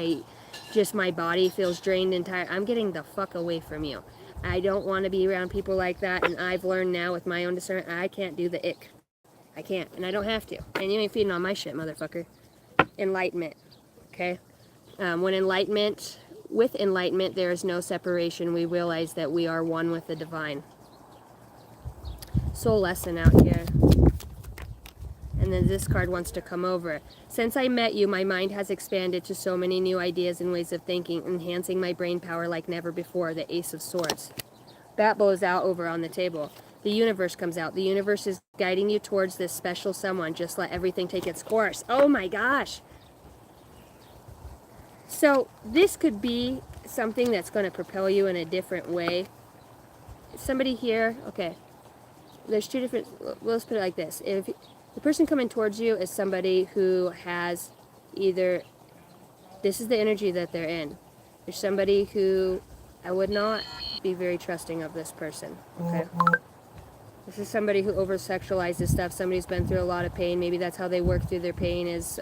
my body feels drained and tired, I'm getting the fuck away from you. I don't want to be around people like that, and I've learned now with my own discernment, I can't do the ick. I can't, and I don't have to. And you ain't feeding on my shit, motherfucker. Enlightenment, okay? With enlightenment, there is no separation. We realize that we are one with the divine. Soul lesson out here. And then this card wants to come over. Since I met you, my mind has expanded to so many new ideas and ways of thinking, enhancing my brain power like never before. The Ace of Swords. That blows out over on the table. The universe comes out. The universe is guiding you towards this special someone. Just let everything take its course. Oh my gosh. So this could be something that's going to propel you in a different way. Somebody here, okay. There's two different, let's put it like this. If the person coming towards you is somebody who has either, this is the energy that they're in. There's somebody who, I would not be very trusting of this person, okay? This is somebody who over-sexualizes stuff. Somebody's been through a lot of pain. Maybe that's how they work through their pain is,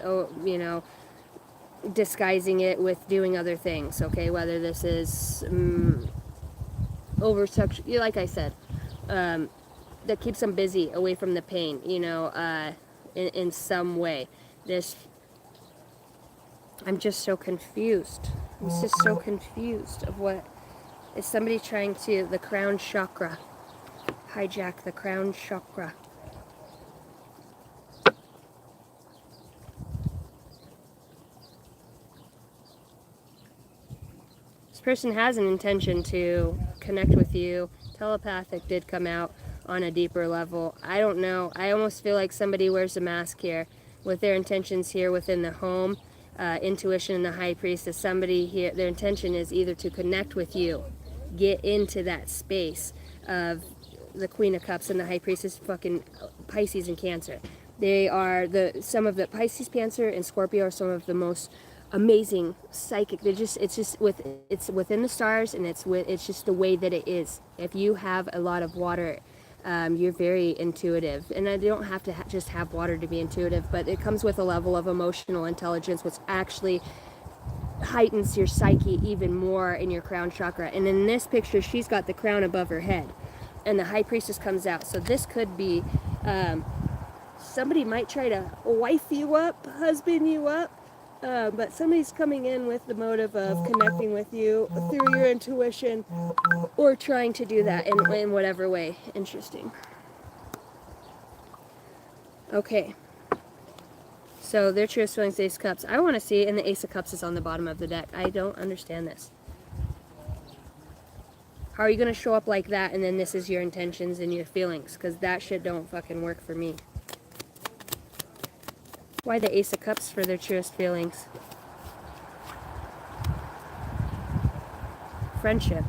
disguising it with doing other things, okay? Whether this is over-sexual, like I said, that keeps them busy away from the pain, in some way. I'm just so confused. I'm just so confused of what is somebody trying to, the crown chakra, hijack the crown chakra. This person has an intention to connect with you. Telepathic did come out on a deeper level. I don't know. I almost feel like somebody wears a mask here with their intentions here within the home. Intuition and the high priestess. Somebody here, their intention is either to connect with you, get into that space of the Queen of Cups and the high priestess, fucking Pisces and Cancer. They are some of the Pisces, Cancer, and Scorpio are some of the most amazing psychic. It's within the stars, and it's just the way that it is. If you have a lot of water, you're very intuitive, and I don't have to just have water to be intuitive, but it comes with a level of emotional intelligence, which actually heightens your psyche even more in your crown chakra. And in this picture, she's got the crown above her head, and the high priestess comes out. So this could be somebody might try to wife you up, husband you up, but somebody's coming in with the motive of connecting with you through your intuition, or trying to do that in whatever way. Interesting. Okay. So their truest feelings, Ace of Cups. I want to see, and the Ace of Cups is on the bottom of the deck. I don't understand this. How are you going to show up like that, and then this is your intentions and your feelings? Because that shit don't fucking work for me. Why the Ace of Cups for their truest feelings? Friendship.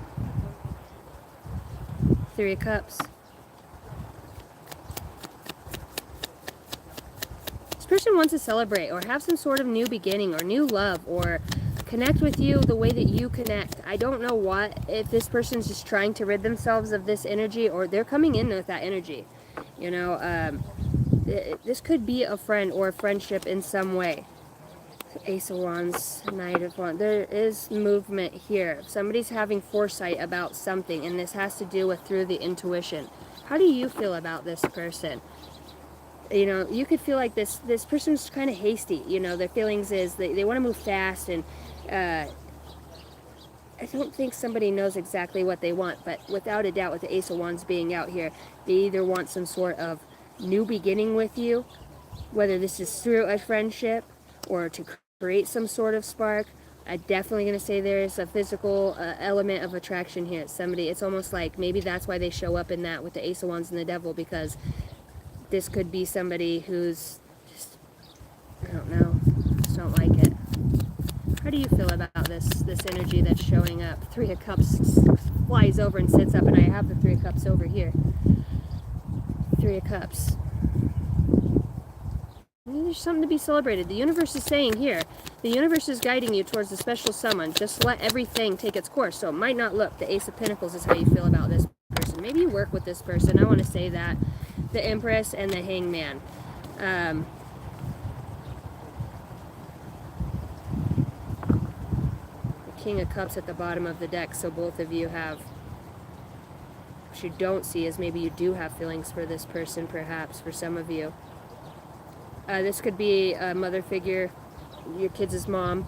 Three of Cups. This person wants to celebrate or have some sort of new beginning or new love or connect with you the way that you connect. I don't know if this person's just trying to rid themselves of this energy, or they're coming in with that energy. You know, this could be a friend or a friendship in some way. Ace of Wands, Knight of Wands. There is movement here. Somebody's having foresight about something, and this has to do with through the intuition. How do you feel about this person? You know, you could feel like this person's kind of hasty. You know, their feelings is they want to move fast, and I don't think somebody knows exactly what they want, but without a doubt, with the Ace of Wands being out here, they either want some sort of new beginning with you, whether this is through a friendship or to create some sort of spark. I'm definitely going to say there is a physical element of attraction here. It's almost like maybe that's why they show up in that with the Ace of Wands and the Devil, because this could be somebody who's just, I don't know, just don't like it. How do you feel about this energy that's showing up? Three of Cups flies over and sits up, and I have the Three of Cups over here. Three of Cups. There's something to be celebrated. The universe is saying here, the universe is guiding you towards a special someone. Just let everything take its course. So it might not look. The Ace of Pentacles is how you feel about this person. Maybe you work with this person. I want to say that. The Empress and the Hangman. The King of Cups at the bottom of the deck. So both of you have. What you don't see is maybe you do have feelings for this person, perhaps, for some of you. This could be a mother figure, your kids' mom.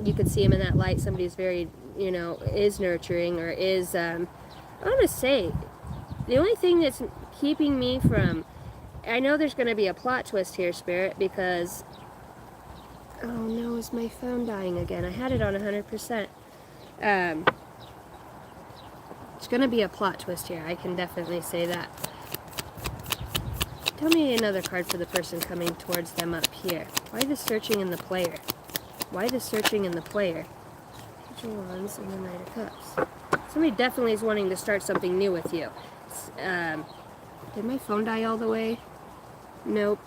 You could see him in that light. Somebody who's very, you know, is nurturing or is, I want to say, the only thing that's keeping me from, I know there's going to be a plot twist here, Spirit, because, oh no, is my phone dying again? I had it on 100%. It's going to be a plot twist here. I can definitely say that. Tell me another card for the person coming towards them up here. Why the searching in the player? Why the searching in the player? Page of Wands and the Knight of Cups. Somebody definitely is wanting to start something new with you. Did my phone die all the way? Nope.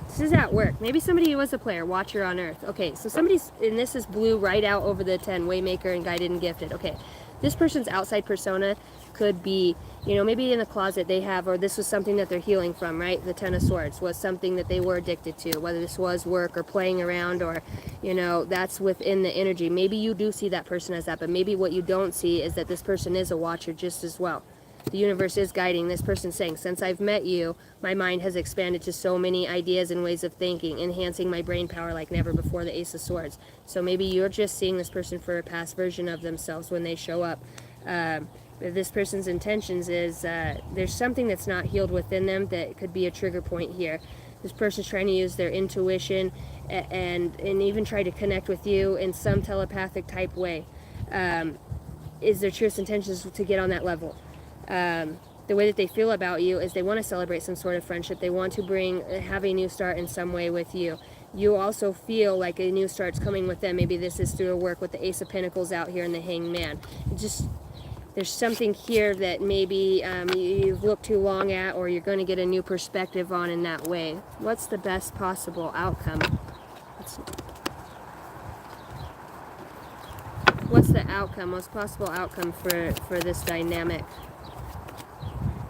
This is at work. Maybe somebody who was a player, watcher on Earth. Okay, so somebody's, and this is blue right out over the 10, Waymaker and Guided and Gifted. Okay, this person's outside persona could be, you know, maybe in the closet they have, or this was something that they're healing from, right? The Ten of Swords was something that they were addicted to, whether this was work or playing around or, you know, that's within the energy. Maybe you do see that person as that, but maybe what you don't see is that this person is a watcher just as well. The universe is guiding this person, saying, since I've met you, my mind has expanded to so many ideas and ways of thinking, enhancing my brain power like never before. The Ace of Swords. So maybe you're just seeing this person for a past version of themselves when they show up. This person's intentions is there's something that's not healed within them that could be a trigger point here. This person's trying to use their intuition and even try to connect with you in some telepathic type way. Is their truest intentions to get on that level? The way that they feel about you is they want to celebrate some sort of friendship. They want to have a new start in some way with you. You also feel like a new start's coming with them. Maybe this is through a work with the Ace of Pentacles out here and the Hangman. There's something here that maybe you've looked too long at, or you're going to get a new perspective on in that way. What's the best possible outcome? What's the outcome, most possible outcome for this dynamic?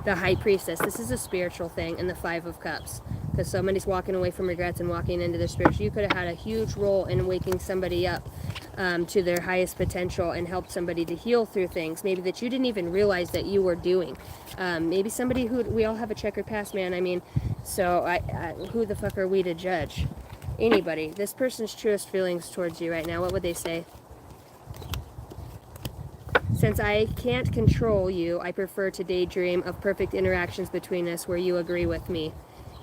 The High Priestess. This is a spiritual thing, and the Five of Cups. Because somebody's walking away from regrets and walking into their spiritual. You could have had a huge role in waking somebody up to their highest potential and helped somebody to heal through things maybe that you didn't even realize that you were doing. Maybe somebody who, we all have a checkered past, man. I mean, so who the fuck are we to judge? Anybody. This person's truest feelings towards you right now, what would they say? Since I can't control you, I prefer to daydream of perfect interactions between us where you agree with me.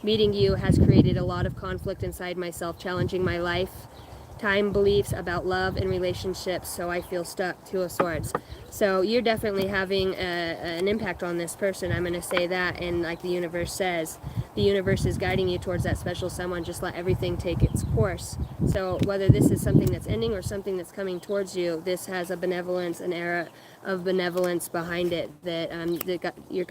Meeting you has created a lot of conflict inside myself, challenging my lifetime beliefs about love and relationships, so I feel stuck. Two of Swords. So you're definitely having an impact on this person. I'm going to say that, and like the universe says, the universe is guiding you towards that special someone. Just let everything take its course. So whether this is something that's ending or something that's coming towards you, this has a benevolence, an era of benevolence behind it that you're